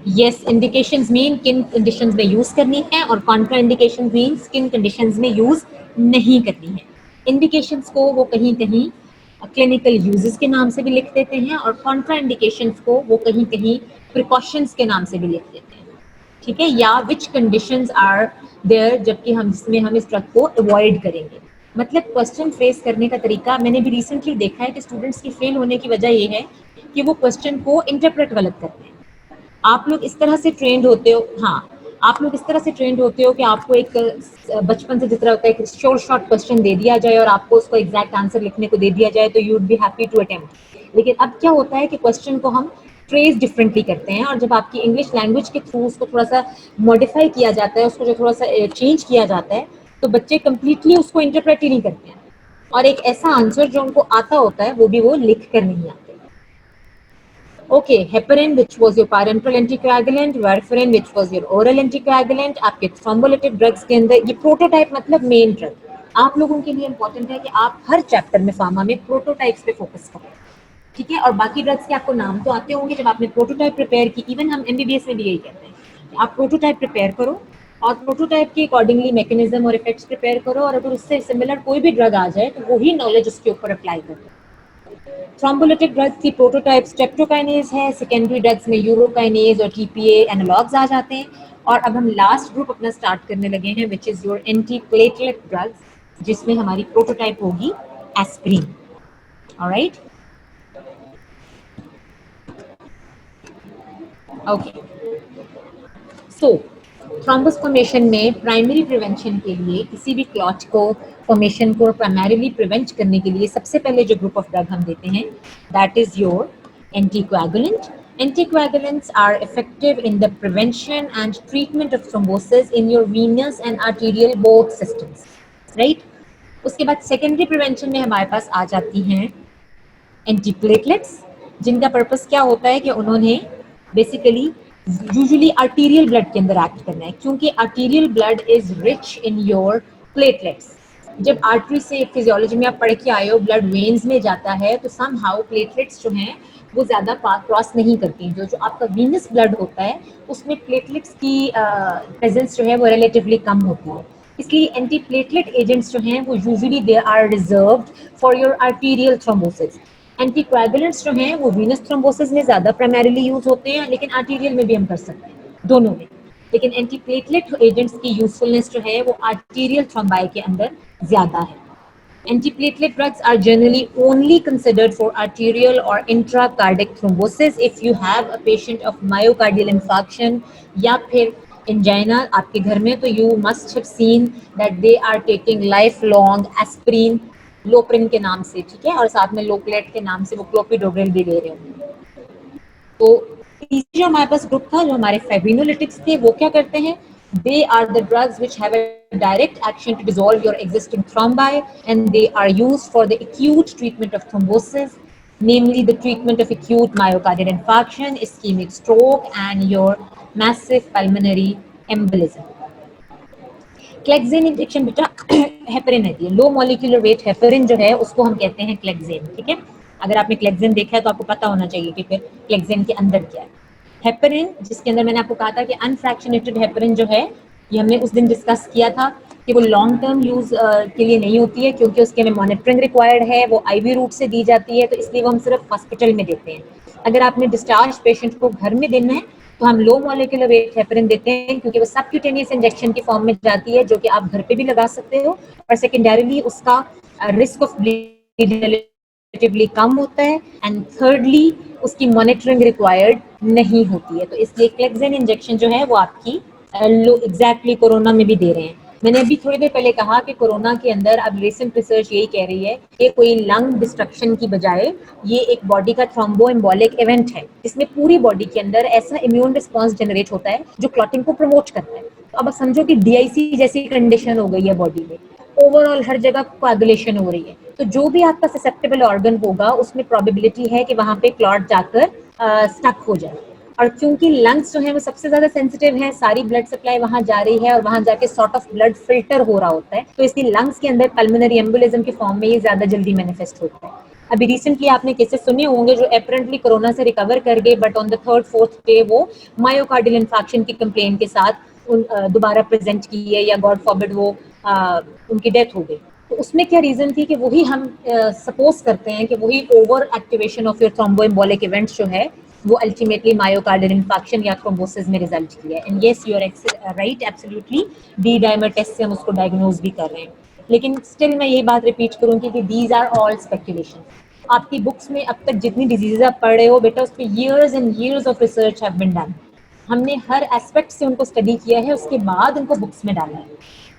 यस, इंडिकेशंस मीन किन कंडीशंस में यूज करनी है, और कॉन्ट्रा इंडिकेशन मीन्स किन कंडीशंस में यूज नहीं करनी है। इंडिकेशंस को वो कहीं कहीं क्लिनिकल यूजेस के नाम से भी लिख देते हैं, और कॉन्ट्रा इंडिकेशंस को वो कहीं कहीं प्रिकॉशंस के नाम से भी लिख देते हैं, ठीक है, या विच कंडीशंस आर देयर, जबकि हम जिसमें हम इस ड्रग को अवॉइड करेंगे। मतलब क्वेश्चन फेस करने का तरीका मैंने भी रिसेंटली देखा है कि स्टूडेंट्स की फेल होने की वजह ये है कि वो क्वेश्चन को इंटरप्रेट गलत करते हैं। आप लोग इस तरह से ट्रेंड होते हो, हाँ, आप लोग इस तरह से ट्रेंड होते हो कि आपको एक बचपन से जिस तरह होता है, एक शॉर्ट क्वेश्चन दे दिया जाए और आपको उसको एग्जैक्ट आंसर लिखने को दे दिया जाए तो you would be happy to attempt. लेकिन अब क्या होता है कि क्वेश्चन को हम फ्रेज डिफरेंटली करते हैं, और जब आपकी इंग्लिश लैंग्वेज के थ्रू उसको थोड़ा सा मॉडिफाई किया जाता है, उसको जो थोड़ा सा चेंज किया जाता है, तो बच्चे कंप्लीटली उसको इंटरप्रेट ही नहीं करते हैं, और एक ऐसा आंसर जो उनको आता होता है वो भी वो लिख कर नहीं आता। Okay, heparin which was your parental anticoagulant, warfarin which was your oral anticoagulant. आपके थ्रोम्बोलिटिक ड्रग्स के अंदर ये प्रोटोटाइप मतलब मेन ड्रग, आप लोगों के लिए इंपॉर्टेंट है कि आप हर चैप्टर में फार्मा में प्रोटोटाइप्स पे फोकस करें, ठीक है। और बाकी ड्रग्स के आपको नाम तो आते होंगे, जब आपने प्रोटोटाइप प्रिपेयर की, इवन हम एमबीबीएस में भी यही कहते हैं कि आप प्रोटोटाइप प्रिपेयर करो और प्रोटोटाइप के अकॉर्डिंगली मैकेनिज्म और इफेक्ट्स प्रिपेयर करो, और अगर उससे सिमिलर कोई भी ड्रग आ जाए तो वही नॉलेज उसके ऊपर अप्लाई करो। थ्रोम्बोलिटिक ड्रग्स की प्रोटोटाइप स्ट्रेप्टोकाइनेज है, सेकेंडरी ड्रग्स में यूरोकाइनेज और टीपीए एनालॉग्स आ जाते हैं, और अब हम लास्ट ग्रुप अपना स्टार्ट करने लगे हैं which is your anti platelet drugs, जिसमें हमारी प्रोटोटाइप होगी aspirin. Alright, okay. So thrombus formation में प्राइमरी प्रिवेंशन के लिए, किसी भी क्लॉट को फॉर्मेशन को प्राइमरीली प्रिवेंट करने के लिए सबसे पहले जो ग्रुप ऑफ ड्रग हम देते हैं that is your anticoagulant. Anticoagulants are effective in the prevention and treatment of thrombosis in your venous and arterial both systems, right? उसके बाद सेकेंडरी प्रिवेंशन में हमारे पास आ जाती हैं एंटी प्लेटलेट्स, जिनका पर्पस क्या होता है कि उन्होंने बेसिकली यूजुअली आर्टीरियल ब्लड के अंदर एक्ट करना है, क्योंकि arterial blood is rich in your platelets. जब आर्टरी से फिजियोलॉजी में आप पढ़ के आए हो, ब्लड वेन्स में जाता है तो सम हाउ प्लेटलेट्स जो हैं वो ज़्यादा क्रॉस नहीं करती। जो जो आपका वीनस ब्लड होता है उसमें प्लेटलेट्स की प्रेजेंस जो है वो रिलेटिवली कम होती है। इसलिए एंटी प्लेटलेट एजेंट्स जो हैं वो usually they are reserved for your arterial thrombosis. Anticoagulants जो हैं वो वीनस थ्रोम्बोसिस में ज़्यादा प्राइमरीली यूज होते हैं, लेकिन आर्टीरियल में भी हम कर सकते हैं, दोनों में। लेकिन एंटीप्लेटलेट एजेंट्स की यूजफुलनेस जो है वो आर्टीरियल थ्रोम्बाई के अंदर ज़्यादा है। Antiplatelet drugs are generally only considered for arterial or intracardiac thrombosis if you have a patient of myocardial infarction या फिर angina आपके घर में, तो you must have seen that they are taking lifelong aspirin लोप्रिन के नाम से, ठीक है, और साथ में लोकलेट के नाम से वो क्लोपिडोग्रेल भी ले रहे होंगे। तो तीसरा हमारे पास ग्रुप था जो हमारे फाइब्रिनोलिटिक्स थे, वो क्या करते हैं? They are the drugs which have a direct action to dissolve your existing thrombi, and they are used for the acute treatment of thrombosis, namely the treatment of acute myocardial infarction, ischemic stroke, and your massive pulmonary embolism. Clexane injection बेटा heparin है, ये low molecular weight heparin जो है उसको हम कहते हैं Clexane, ठीक है। अगर आपने क्लेक्सेन देखा है तो आपको पता होना चाहिए कि फिर क्लेक्सेन के अंदर क्या है। हेपरिन, जिसके अंदर मैंने आपको कहा था कि अनफ्रैक्शनेटेड हेपरिन जो है, ये हमने उस दिन डिस्कस किया था कि वो लॉन्ग टर्म यूज के लिए नहीं होती है, क्योंकि उसके में मॉनिटरिंग रिक्वायर्ड है, वो आईवी रूट से दी जाती है, तो इसलिए वो हम सिर्फ हॉस्पिटल में देते हैं। अगर आपने डिस्चार्ज पेशेंट को घर में देना है तो हम लो मॉलिक्यूलर वेट हेपरिन देते हैं, क्योंकि वो सबक्यूटेनियस इंजेक्शन की फॉर्म में जाती है, जो कि आप घर पे भी लगा सकते हो, और सेकेंडरीली उसका रिस्क ऑफ ब्लीडिंग रिलेटिवली कम होता है, एंड थर्डली उसकी मॉनिटरिंग रिक्वायर्ड नहीं होती है। तो इसलिए क्लेक्सेन इंजेक्शन जो है वो आपकी एग्जैक्टली कोरोना में भी दे रहे हैं। मैंने अभी थोड़ी देर पहले कहा कि कोरोना के अंदर अब रिसेंट रिसर्च यही कह रही है कि कोई लंग डिस्ट्रक्शन की बजाय ये एक बॉडी का थ्रोम्बो एम्बोलिक इवेंट है, जिसमें पूरी बॉडी के अंदर ऐसा इम्यून रिस्पॉन्स जनरेट होता है जो क्लॉटिंग को प्रमोट करता है। तो अब समझो कि डीआईसी जैसी कंडीशन हो गई है बॉडी में, ओवरऑल हर जगह कोएगुलेशन हो रही है, तो जो भी आपका ससेप्टेबल ऑर्गन होगा उसमें प्रोबेबिलिटी है कि वहां पे क्लॉट जाकर स्टक हो जाए। और क्योंकि लंग्स जो है वो सबसे ज्यादा सेंसिटिव है, सारी ब्लड सप्लाई वहां जा रही है और वहां जाके सॉर्ट ऑफ ब्लड फिल्टर हो रहा होता है, तो इसलिए लंग्स के अंदर पल्मोनरी एम्बोलिज्म के फॉर्म में ये ज्यादा जल्दी मैनिफेस्ट होता है। अभी रिसेंटली आपने केसेस सुने होंगे जो अपेरेंटली कोरोना से रिकवर कर गए, but on the third fourth day वो मायोकार्डियल इन्फेक्शन की कंप्लेन के साथ दोबारा प्रेजेंट की है, या गॉड फॉरबिड वो उनकी डेथ हो गई। तो उसमें क्या रीजन थी कि वही हम सपोज करते हैं कि वही over activation of your thromboembolic events जो है वो अल्टीमेटली मायोकार्डियल इन्फेक्शन या थ्रोम्बोसिस में रिजल्ट किया है। And yes, you are right, absolutely, D dimer test से हम उसको डायग्नोज भी कर रहे हैं। लेकिन स्टिल मैं ये बात रिपीट करूंगी कि दीज आर ऑल स्पेकुलेशन। आपकी बुक्स में अब तक जितनी डिजीजेज आप पढ़ रहे हो बेटा, उस पर years and years of research have been done. हमने हर एस्पेक्ट से उनको स्टडी किया है, उसके बाद उनको बुक्स में डाला है।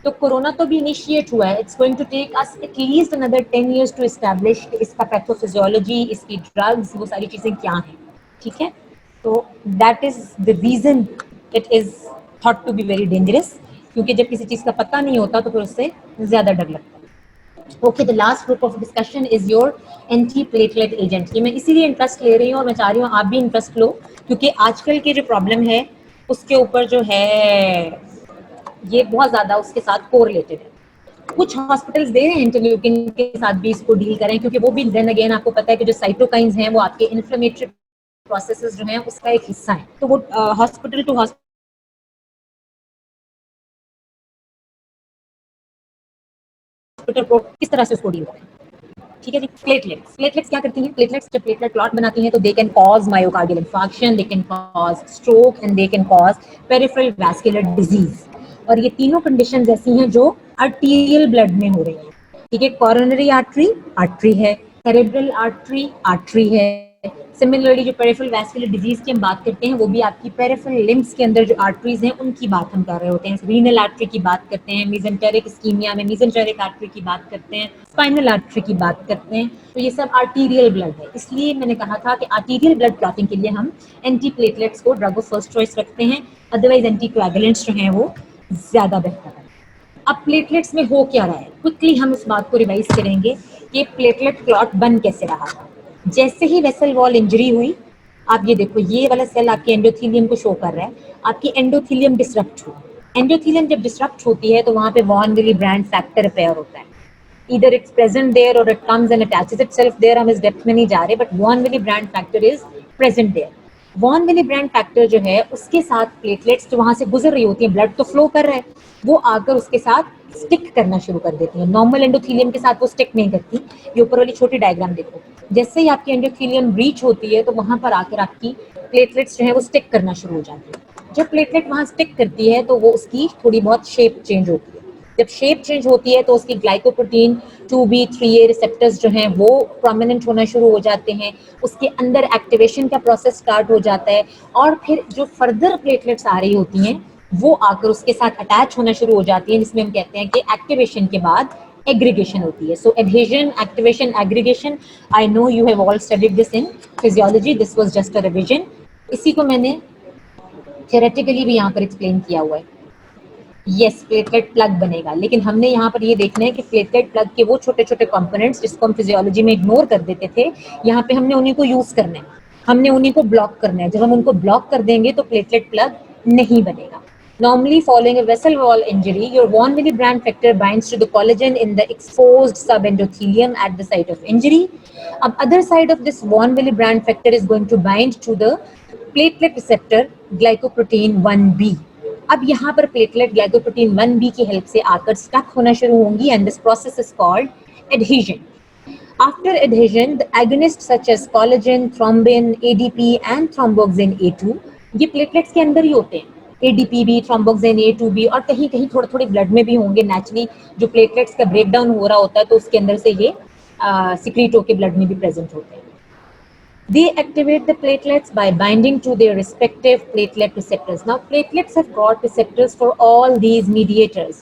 तो कोरोना तो भी इनिशिएट हुआ है, it's going to take us at least another 10 years to establish इसका पैथोफिजियोलॉजी, इसकी ड्रग्स, वो सारी चीजें क्या हैं, ठीक है। तो that is the reason it is thought to be very dangerous, क्योंकि जब किसी चीज का पता नहीं होता तो फिर उससे ज्यादा डर लगता है। Okay, the last group of discussion is your anti platelet agent. ये मैं इसीलिए इंटरेस्ट ले रही हूँ और मैं चाह रही हूँ आप भी इंटरेस्ट लो, क्योंकि आजकल की जो प्रॉब्लम है उसके ऊपर जो है ये बहुत ज्यादा उसके साथ कोरिलेटेड है। कुछ हॉस्पिटल्स दे रहे हैं इंटरल्यूकिन के साथ भी इसको डील करें, क्योंकि वो भी देन अगेन आपको पता है कि जो साइटोकाइंस हैं वो आपके इन्फ्लेमेटरी प्रोसेसेस जो हैं उसका एक हिस्सा है, तो वो हॉस्पिटल टू हॉस्पिटल को किस तरह से उसको डील करें। ठीक है जी। प्लेटलेट्स, प्लेटलेट्स क्या करती हैं? प्लेटलेट्स जब प्लेटलेट क्लॉट बनाती हैं तो they can cause myocardial infarction, they can cause stroke, and they can cause peripheral vascular disease. और ये तीनों कंडीशंस ऐसी हैं जो आर्टीरियल ब्लड में हो रही हैं। ठीक है, कोरोनरी आर्टरी आर्टरी है, सेरेब्रल आर्टरी आर्टरी है। सिमिलरली जो पेरिफेरल वैस्कुलर डिजीज की हम बात करते हैं वो भी आपकी पेरिफेरल लिम्स के अंदर जो आर्टरीज हैं उनकी बात हम कर रहे होते हैं। रीनल आर्टरी की बात करते हैं, मेसेंटेरिक इस्कीमिया में मेसेंटेरिक आर्टरी की बात करते हैं, स्पाइनल आर्टरी की बात करते हैं। तो ये सब आर्टीरियल ब्लड है, इसलिए मैंने कहा था कि आर्टीरियल ब्लड क्लॉटिंग के लिए हम एंटी प्लेटलेट्स को ड्रग ऑफ फर्स्ट चॉइस रखते हैं, अदरवाइज एंटी कोएगुलेंट्स जो हैं वो ज्यादा बेहतर है। अब प्लेटलेट्स में हो क्या रहा है, क्विकली हम इस बात को रिवाइज करेंगे कि प्लेटलेट क्लॉट बन कैसे रहा था। जैसे ही वेसल वॉल इंजरी हुई, आप ये देखो, ये वाला सेल आपके एंडोथेलियम को शो कर रहा है, आपकी एंडोथेलियम डिसरप्ट हुई। एंडोथेलियम जब डिसरप्ट होती है तो वहां पे von Willebrand factor repair होता है। Either it's present there or it comes and attaches itself there, हम इस डेप्थ में नहीं जा रहे, but von Willebrand factor is present there. Von Willebrand factor जो है उसके साथ प्लेटलेट्स जो वहां से गुजर रही होती है, ब्लड तो फ्लो कर रहा है, वो आकर उसके साथ स्टिक करना शुरू कर देती है। नॉर्मल एंडोथेलियम के साथ वो स्टिक नहीं करती। ये ऊपर वाली छोटी डायग्राम देखो, जैसे ही आपकी एंडोथेलियम ब्रीच होती है तो वहां पर आकर आपकी प्लेटलेट्स जो है वो स्टिक करना शुरू हो जाती है। जब प्लेटलेट वहां स्टिक करती है तो वो उसकी थोड़ी बहुत शेप चेंज होती है। जब शेप चेंज होती है तो उसकी ग्लाइकोप्रोटीन 2B3A रिसेप्टर्स जो हैं वो प्रोमिनेंट होना शुरू हो जाते हैं, उसके अंदर एक्टिवेशन का प्रोसेस स्टार्ट हो जाता है, और फिर जो फर्दर प्लेटलेट्स आ रही होती हैं वो आकर उसके साथ अटैच होना शुरू हो जाती हैं, जिसमें हम कहते हैं कि एक्टिवेशन के बाद एग्रीगेशन होती है। So adhesion, activation, aggregation, I know you have all studied this in physiology, this was just a revision. इसी को मैंने थियोरेटिकली भी यहाँ पर एक्सप्लेन किया हुआ है। यस, प्लेटलेट प्लग बनेगा, लेकिन हमने यहाँ पर ये देखना है कि प्लेटलेट प्लग के वो छोटे छोटे कंपोनेंट्स जिसको हम फिजियोलॉजी में इग्नोर कर देते थे, यहाँ पे हमने उन्हीं को यूज करना है, हमने उन्हीं को ब्लॉक करना है। जब हम उनको ब्लॉक कर देंगे तो प्लेटलेट प्लग नहीं बनेगा। Normally, following a vessel wall injury, your von Willebrand factor binds to the collagen in the exposed subendothelium at the site of injury. अब other side of this von Willebrand factor is going to bind to the platelet receptor glycoprotein 1b. अब यहाँ पर platelet glycoprotein 1b की help से आकर stuck होना शुरू होंगी, and this process is called adhesion. After adhesion, the agonists such as collagen, thrombin, ADP and thromboxane A2, ये प्लेटलेट्स के अंदर ही होते हैं, ADP भी, thromboxane A2 भी, और कहीं कहीं थोड़े थोड़े ब्लड में भी होंगे। नेचुरली जो प्लेटलेट्स का ब्रेकडाउन हो रहा होता है तो उसके अंदर से ये सिक्रीट होकर ब्लड में भी प्रेजेंट होते हैं. They activate the platelets by binding to their respective platelet receptors. Now, platelets have got receptors for all these mediators.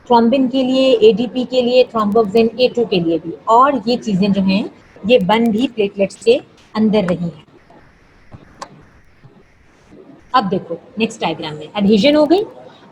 Thrombin के लिए, एडीपी के लिए, थ्रोम्बोक्सिन A2 के लिए भी, और ये चीजें जो हैं ये बन भी प्लेटलेट्स के अंदर रही हैं. अब देखो नेक्स्ट डायग्राम में एडहेजन हो गई.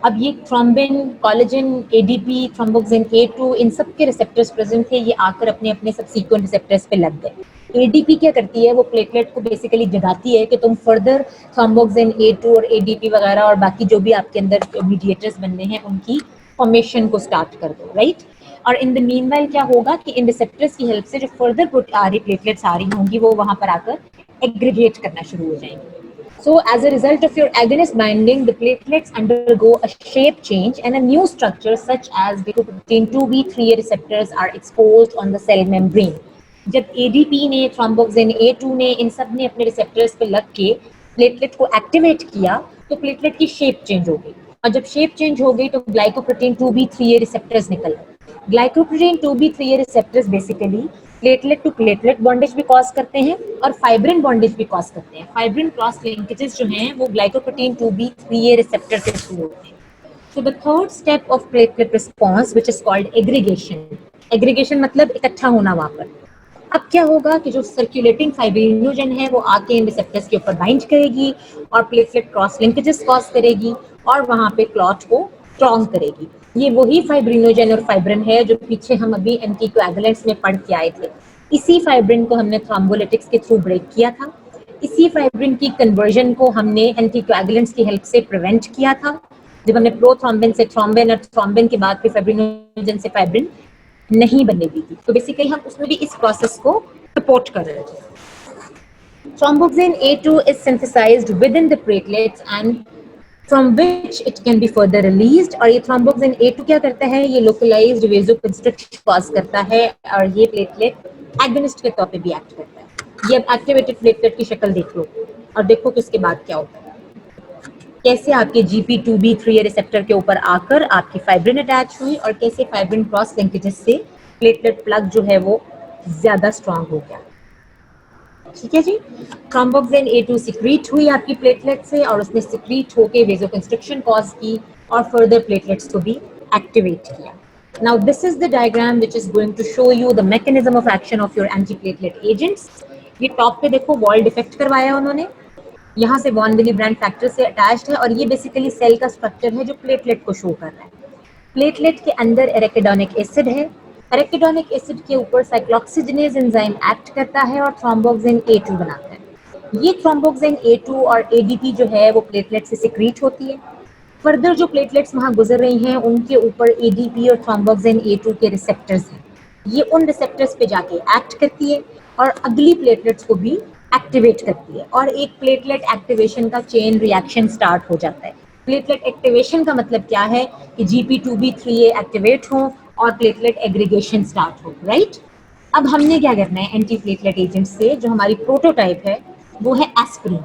अब ये thrombin, collagen, ADP, thromboxane A2, इन सब के रिसेप्टर्स प्रेजेंट थे, ये आकर अपने अपने सबसीक्वेंट रिसेप्टर्स पे लग गए. एडीपी क्या करती है, वो प्लेटलेट को बेसिकली जगाती है कि तुम फर्दर थ्रोम्बोक्सिन A2 और एडीपी वगैरह और बाकी जो भी आपके अंदर मीडिएटर्स बनने हैं उनकी फॉर्मेशन को स्टार्ट कर दो, राइट. और इन द मीनवाइल क्या होगा कि इन रिसेप्टर्स की हेल्प से जो फर्दर आ रही प्लेटलेट्स आ रही होंगी वो वहां पर आकर एग्रीगेट करना शुरू हो जाएंगे. So, as a result of your agonist binding, the platelets undergo a shape change and a new structure such as glycoprotein 2B3A receptors are exposed on the cell membrane. जब ADP ने, thromboxane A2 ने, इन सब ने अपने receptors पे लग के platelet को एक्टिवेट किया तो प्लेटलेट की शेप चेंज हो गई, और जब शेप चेंज हो गई तो ग्लाइकोप्रोटीन 2B3A रिसेप्टर्स निकल गए. Glycoprotein 2B3A receptors basically platelet to platelet bondage भी कॉज करते हैं और फाइब्रिन बॉन्डेज भी कॉज करते हैं. फाइब्रिन क्रॉस लिंकेजेस जो हैं वो ग्लाइकोप्रोटीन 2B3A रिसेप्टर से शुरू होते हैं. So the third step of platelet response, which is called aggregation. Aggregation मतलब इकट्ठा होना वहां पर. अब क्या होगा कि जो सर्कुलेटिंग फाइब्रिनोजन है वो आके इन रिसेप्टर्स के ऊपर बाइंड करेगी और प्लेटलेट क्रॉस लिंकेजेस कॉज करेगी और वहां पे क्लॉट को स्ट्रॉन्ग करेगी. ये वही फाइब्रिनोजन और फाइब्रिन है जो पीछे हम अभी एंटीकोएगुलेंट्स में पढ़ के आए थे. इसी फाइब्रिन को हमने थ्रोम्बोलिटिक्स के थ्रू ब्रेक किया था. इसी फाइब्रिन की कन्वर्जन को हमने एंटीकोएगुलेंट्स की हेल्प से प्रिवेंट किया था, जब हमने प्रोथ्रोम्बिन से थ्रोम्बिन और थ्रोम्बिन के बाद फिर फाइब्रिनोजन से फाइब्रिन नहीं बनने दी थी. तो बेसिकली हम उसमें भी इस प्रोसेस को सपोर्ट कर रहे थे. Thromboxane A2 is synthesized within the platelets and from which it can be further released. और ये thromboxane A2 क्या करता है, ये localized vasoconstriction cause करता है और ये प्लेटलेट एगोनिस्ट के तौर पे भी एक्ट करता है. ये अब एक्टिवेटेड प्लेटलेट की शक्ल देख लो और देखो कि उसके बाद क्या होता है. कैसे आपके GP2B3A रिसेप्टर के ऊपर आकर आपकी फाइब्रिन अटैच हुई और कैसे फाइब्रिन क्रॉस लिंकेजेस से प्लेटलेट प्लग जो है वो ज्यादा स्ट्रांग हो गया. ठीक है जी. थ्रोम्बोक्सिन A2 सिक्रीट हुई आपकी प्लेटलेट से और उसने सिक्रीट होके वेसोकंस्ट्रिक्शन कॉज की और फर्दर प्लेटलेट्स को भी एक्टिवेट किया. Now this is the diagram which is going to show you the mechanism of action of your antiplatelet agents. ये टॉप पे देखो वॉल डिफेक्ट करवाया उन्होंने, यहाँ से वॉन विली ब्रांड फैक्टर से अटैच्ड है और ये बेसिकली सेल का स्ट्रक्चर है जो प्लेटलेट को शो कर रहा है. प्लेटलेट के अंदर एराकिडोनिक एसिड है. एराकिडोनिक एसिड के ऊपर साइक्लोऑक्सीजनेज एंजाइम एक्ट करता है और थ्रोम्बोक्सिन A2 बनाता है। ये थ्रोम्बोक्सिन A2 और ADP जो है वो प्लेटलेट से सिक्रीट होती है। फर्दर जो प्लेटलेट्स वहां गुजर रही हैं उनके ऊपर ADP और थ्रोम्बोक्सिन A2 के रिसेप्टर्स हैं। ये उन रिसेप्टर्स पे जाके एक्ट करती है और अगली प्लेटलेट्स को भी एक्टिवेट करती है और एक प्लेटलेट एक्टिवेशन का चेन रिएक्शन स्टार्ट हो जाता है। प्लेटलेट एक्टिवेशन का मतलब क्या है कि GP2B3A एक्टिवेट हो और प्लेटलेट एग्रीगेशन स्टार्ट हो, राइट। अब हमने क्या करना है एंटी प्लेटलेट एजेंट से, जो हमारी प्रोटोटाइप है वो है एस्पिरिन।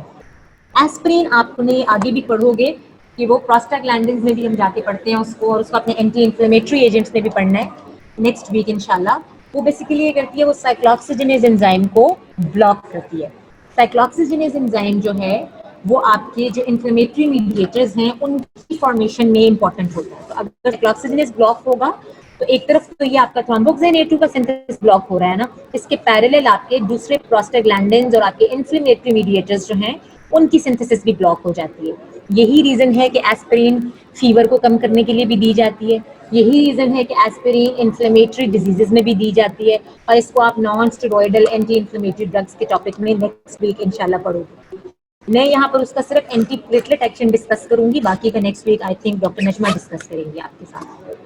एस्पिरिन आपने आगे भी पढ़ोगे कि वो प्रोस्टाग्लैंडिन्स में भी हम जाके पढ़ते हैं उसको, और उसको अपने एंटी इन्फ्लेमेटरी एजेंट्स में भी पढ़ना है नेक्स्ट वीक इंशाल्लाह। वो बेसिकली ये करती है, वो साइक्लोऑक्सीजनेज एंजाइम को ब्लॉक करती है। साइक्लोऑक्सीजनेज एंजाइम जो है वो आपके जो इन्फ्लेमेटरी मीडिएटर्स हैं उनकी फॉर्मेशन में इंपॉर्टेंट होता है। तो अगर साइक्लोऑक्सीजनेज ब्लॉक होगा तो एक तरफ तो ये आपका थ्रोम्बोक्सिन A2 का सिंथेसिस ब्लॉक हो रहा है ना, इसके पैरेलल आपके दूसरे प्रोस्टाग्लैंडिन्स और आपके इन्फ्लेमेटरी मीडिएटर्स जो हैं उनकी सिंथेसिस भी ब्लॉक हो जाती है। यही रीजन है कि एस्पिरिन फीवर को कम करने के लिए भी दी जाती है। यही रीजन है कि एस्पिरिन इन्फ्लेमेटरी डिजीजेस में भी दी जाती है, और इसको आप non steroidal anti inflammatory drugs के टॉपिक में नेक्स्ट वीक इंशाल्लाह पढ़ोगे। मैं यहाँ पर उसका सिर्फ एंटी प्लेटलेट एक्शन डिस्कस करूंगी, बाकी का next week I think doctor Najma discuss करेंगे आपके साथ।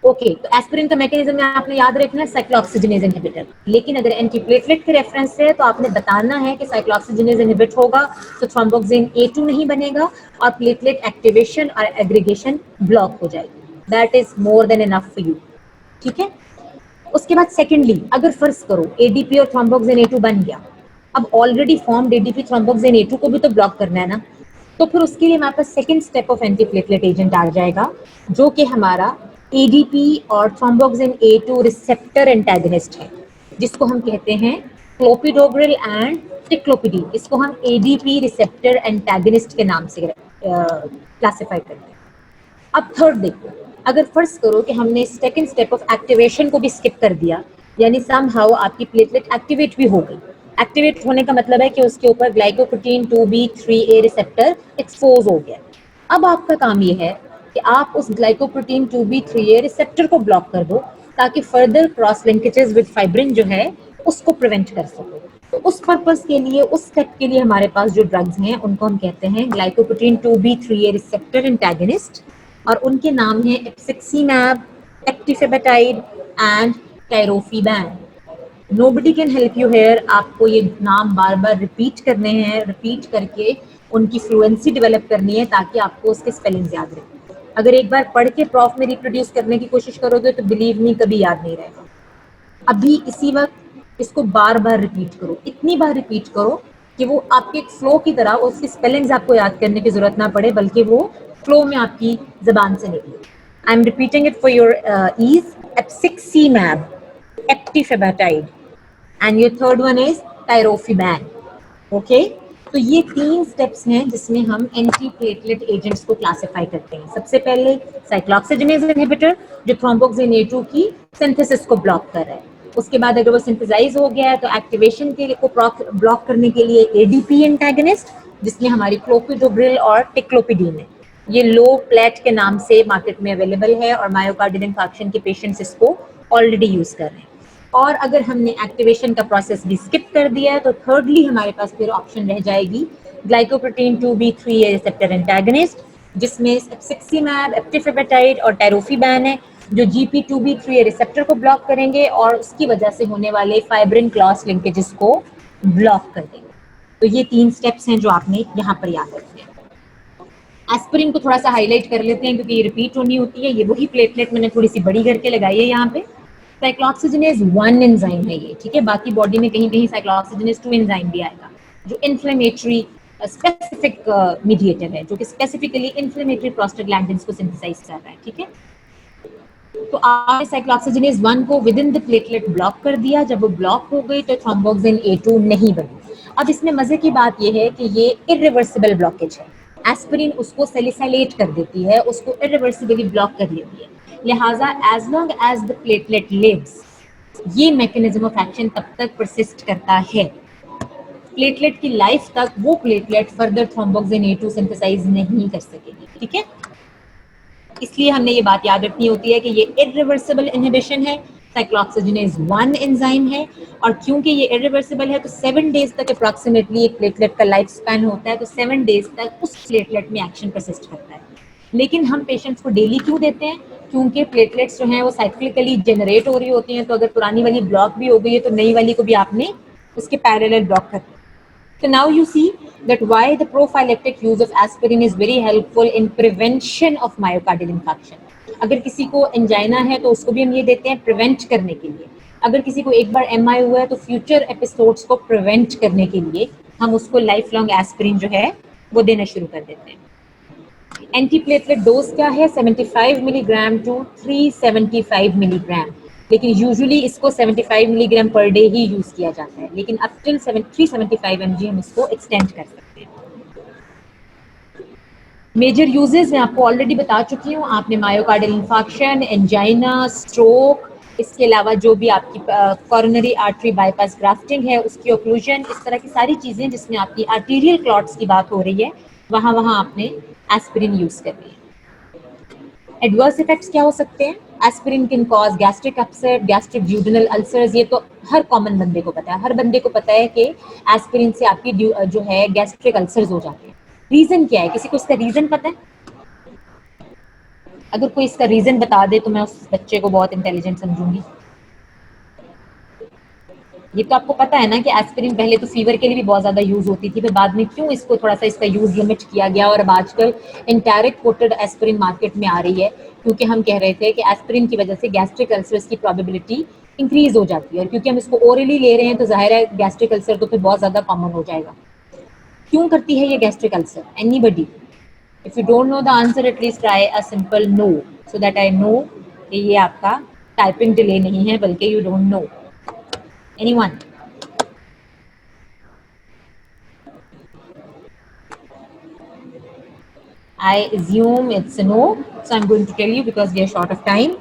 ओके, तो एस्पिरिन का मैकेनिज्म आपने याद रखना है साइक्लोऑक्सीजनेज इनहिबिटर। लेकिन अगर एंटीप्लेटलेट के रेफरेंस से है तो आपने बताना है कि साइक्लोऑक्सीजनेज इनहिबिट होगा तो थ्रोम्बोक्सिन A2 नहीं बनेगा और प्लेटलेट एक्टिवेशन और एग्रीगेशन ब्लॉक हो जाएगी। That is more than enough for you, ठीक है। उसके बाद सेकेंडली, अगर फर्ज करो ADP और थ्रोम्बोक्सिन A2 बन गया, अब already formed ADP thromboxane A2 को भी तो ब्लॉक करना है ना, तो फिर उसके लिए हमारे पास second step of antiplatelet agent आ जाएगा, जो कि हमारा ADP और थ्रोम्बोक्सिन A2 रिसेप्टर एंटागनिस्ट है, जिसको हम कहते हैं क्लोपिडोग्रिल एंड टिक्लोपिडी। इसको हम ADP रिसेप्टर एंटागनिस्ट के नाम से क्लासिफाई करते हैं। अब थर्ड देखो, अगर फर्ज करो कि हमने सेकेंड स्टेप ऑफ एक्टिवेशन को भी स्किप कर दिया, यानी समहाउ आपकी प्लेटलेट एक्टिवेट भी हो गई। एक्टिवेट होने का मतलब है कि उसके ऊपर ग्लाइकोप्रोटीन 2B3A रिसेप्टर एक्सपोज हो गया। अब आपका काम ये है कि आप उस ग्लाइकोप्रोटीन 2B3A रिसेप्टर को ब्लॉक कर दो, ताकि further cross linkages with fibrin जो है उसको प्रिवेंट कर सको। तो उस पर्पस के लिए, उस स्टेप के लिए हमारे पास जो ड्रग्स हैं उनको हम कहते हैं ग्लाइकोप्रोटीन 2B3A रिसेप्टर एंटागनिस्ट, और उनके नाम हैं abciximab, eptifibatide and tirofiban. Nobody can help you here, आपको ये नाम बार बार रिपीट करने हैं, रिपीट करके उनकी फ्लुएंसी डेवलप करनी है ताकि आपको उसके स्पेलिंग्स याद रहे। अगर एक बार पढ़ के प्रॉफ में रिप्रोड्यूस करने की कोशिश करोगे तो बिलीव मी कभी याद नहीं रहेगा। अभी इसी वक्त इसको बार बार रिपीट करो, इतनी बार रिपीट करो कि वो आपके एक फ्लो की तरह, उसकी स्पेलिंग्स आपको याद करने की जरूरत ना पड़े, बल्कि वो फ्लो में आपकी जबान से निकले। I am repeating it for your ease, abciximab, eptifibatide, and your third one is tirofiban. Okay, तो ये तीन स्टेप्स हैं जिसमें हम एंटी प्लेटलेट एजेंट्स को क्लासिफाई करते हैं। सबसे पहले साइक्लोऑक्सीजनेज इनहिबिटर, जो थ्रोम्बोक्सिन A2 की सिंथेसिस को ब्लॉक कर रहा है। उसके बाद अगर वो सिंथेसाइज हो गया है तो एक्टिवेशन के लिए को ब्लॉक करने के लिए ADP एंटागनिस्ट, जिसमें हमारी क्लोपिडोग्रिल और टिक्लोपिडीन है। ये लो प्लेट के नाम से मार्केट में अवेलेबल है और मायोकार्डियल इंफार्क्शन के पेशेंट्स इसको ऑलरेडी यूज कर रहे हैं। और अगर हमने एक्टिवेशन का प्रोसेस भी स्किप कर दिया है तो थर्डली हमारे पास फिर ऑप्शन रह जाएगी ग्लाइकोप्रोटीन 2B3A रिसेप्टर एंटागनिस्ट, जिसमें एप्सिक्सीमैब, एक्टिफेबेटाइड और टाइरोफिबैन है, जो GP2B3A रिसेप्टर को ब्लॉक करेंगे और उसकी वजह से होने वाले फाइब्रिन क्रॉस लिंकेजेस को ब्लॉक कर देंगे। तो ये तीन स्टेप्स हैं जो आपने यहाँ पर याद रखने हैं। एस्पिरिन को थोड़ा सा हाईलाइट कर लेते हैं क्योंकि ये रिपीट होनी होती है। ये वही प्लेटलेट मैंने थोड़ी सी बड़ी करके लगाई है यहाँ पे। साइक्लोऑक्सीजनेज 1 एंजाइम है ये, ठीक है। बाकी बॉडी में कहीं कहीं साइक्लोऑक्सीजनेज 2 एंजाइम भी आएगा, जो इन्फ्लेमेटरी स्पेसिफिक मीडिएटर है, जो कि स्पेसिफिकली इन्फ्लेमेटरी प्रोस्टाग्लैंडिन्स को सिंथेसाइज कर रहा है, ठीक है। तो आपने साइक्लोऑक्सीजनेज 1 को with in the platelet block कर दिया। जब वो ब्लॉक हो गई तो थ्रोम्बोक्सिन A2 नहीं बनी। अब इसमें मजे की बात यह है कि ये इरिवर्सिबल ब्लॉकेज है। एस्पिरिन उसको सैलिसाइलेट कर देती है, उसको इरिवर्सिबली ब्लॉक कर देती है। लिहाजा as long as the platelet lives, ये मैकेनिज्म ऑफ एक्शन तब तक परसिस्ट करता है। प्लेटलेट की लाइफ तक वो platelet further thromboxane A2 synthesise नहीं कर सकेगी, ठीक है। इसलिए हमने ये बात याद रखनी होती है कि ये इरिवर्सिबल इनहिबिशन है, साइक्लोऑक्सीजनेज 1 एंजाइम है, और क्योंकि ये इरिवर्सिबल है तो 7 डेज तक अप्रॉक्सीमेटली एक प्लेटलेट का लाइफ स्पैन होता है, तो 7 डेज तक उस प्लेटलेट में एक्शन परसिस्ट करता है। लेकिन हम पेशेंट्स को डेली क्यों देते हैं? क्योंकि प्लेटलेट्स जो हैं वो साइक्लिकली जनरेट हो रही होती हैं, तो अगर पुरानी वाली ब्लॉक भी हो गई है तो नई वाली को भी आपने उसके पैरेलल ब्लॉक कर दिया। So now you see that why the prophylactic use of aspirin is very helpful in prevention of myocardial infarction. अगर किसी को एंजाइना है तो उसको भी हम ये देते हैं प्रिवेंट करने के लिए। अगर किसी को एक बार एमआई हुआ है तो फ्यूचर एपिसोड्स को प्रिवेंट करने के लिए हम उसको लाइफ लॉन्ग एस्पिरिन जो है वो देना शुरू कर देते हैं। एंटीप्लेटलेट डोज क्या है? 75 मिलीग्राम टू 375 मिलीग्राम, लेकिन यूजुअली इसको 75 मिलीग्राम पर डे ही यूज किया जाता है, लेकिन अब टिल 375 mg हम इसको एक्सटेंड कर सकते हैं। मेजर यूजेस मैं आपको ऑलरेडी बता चुकी हूँ, आपने मायोकार्डियल इंफार्क्शन, एंजाइना, स्ट्रोक, इसके अलावा जो भी आपकी कॉरोनरी आर्टरी बाईपास ग्राफ्टिंग है उसकी ओक्लूजन, इस तरह की सारी चीज़ें जिसमें आपकी आर्टीरियल क्लॉट्स की बात हो रही है, वहाँ आपने एस्पिरिन यूज करनी है। एडवर्स इफेक्ट्स क्या हो सकते हैं? Aspirin can cause gastric upset, gastric duodenal ulcers, ये तो हर कॉमन बंदे को पता है, हर बंदे को पता है कि एस्पिरिन से आपकी जो है गैस्ट्रिक अल्सर्स हो जाते हैं। रीजन क्या है? किसी को इसका रीजन पता है? अगर कोई इसका रीजन बता दे तो मैं उस बच्चे को बहुत इंटेलिजेंट समझूंगी। ये तो आपको पता है ना कि एस्पिरिन पहले तो फीवर के लिए भी बहुत ज्यादा यूज होती थी, फिर बाद में क्यों इसको थोड़ा सा इसका यूज लिमिट किया गया, और अब आजकल इंटायरेक्ट कोटेड एस्पिरिन मार्केट में आ रही है, क्योंकि हम कह रहे थे कि एस्पिरिन की वजह से गैस्ट्रिक अल्सर्स की प्रोबेबिलिटी इंक्रीज हो जाती है, और क्योंकि हम इसको ओरली ले रहे हैं तो जाहिर है गैस्ट्रिक अल्सर तो फिर बहुत ज्यादा कॉमन हो जाएगा। क्यों करती है ये gastric ulcer? Anybody? If you don't know the answer at least try a simple no, so that I know कि ये आपका टाइपिंग डिले नहीं है बल्कि you don't know. Anyone? I assume it's a no, so I'm going to tell you because we are short of time.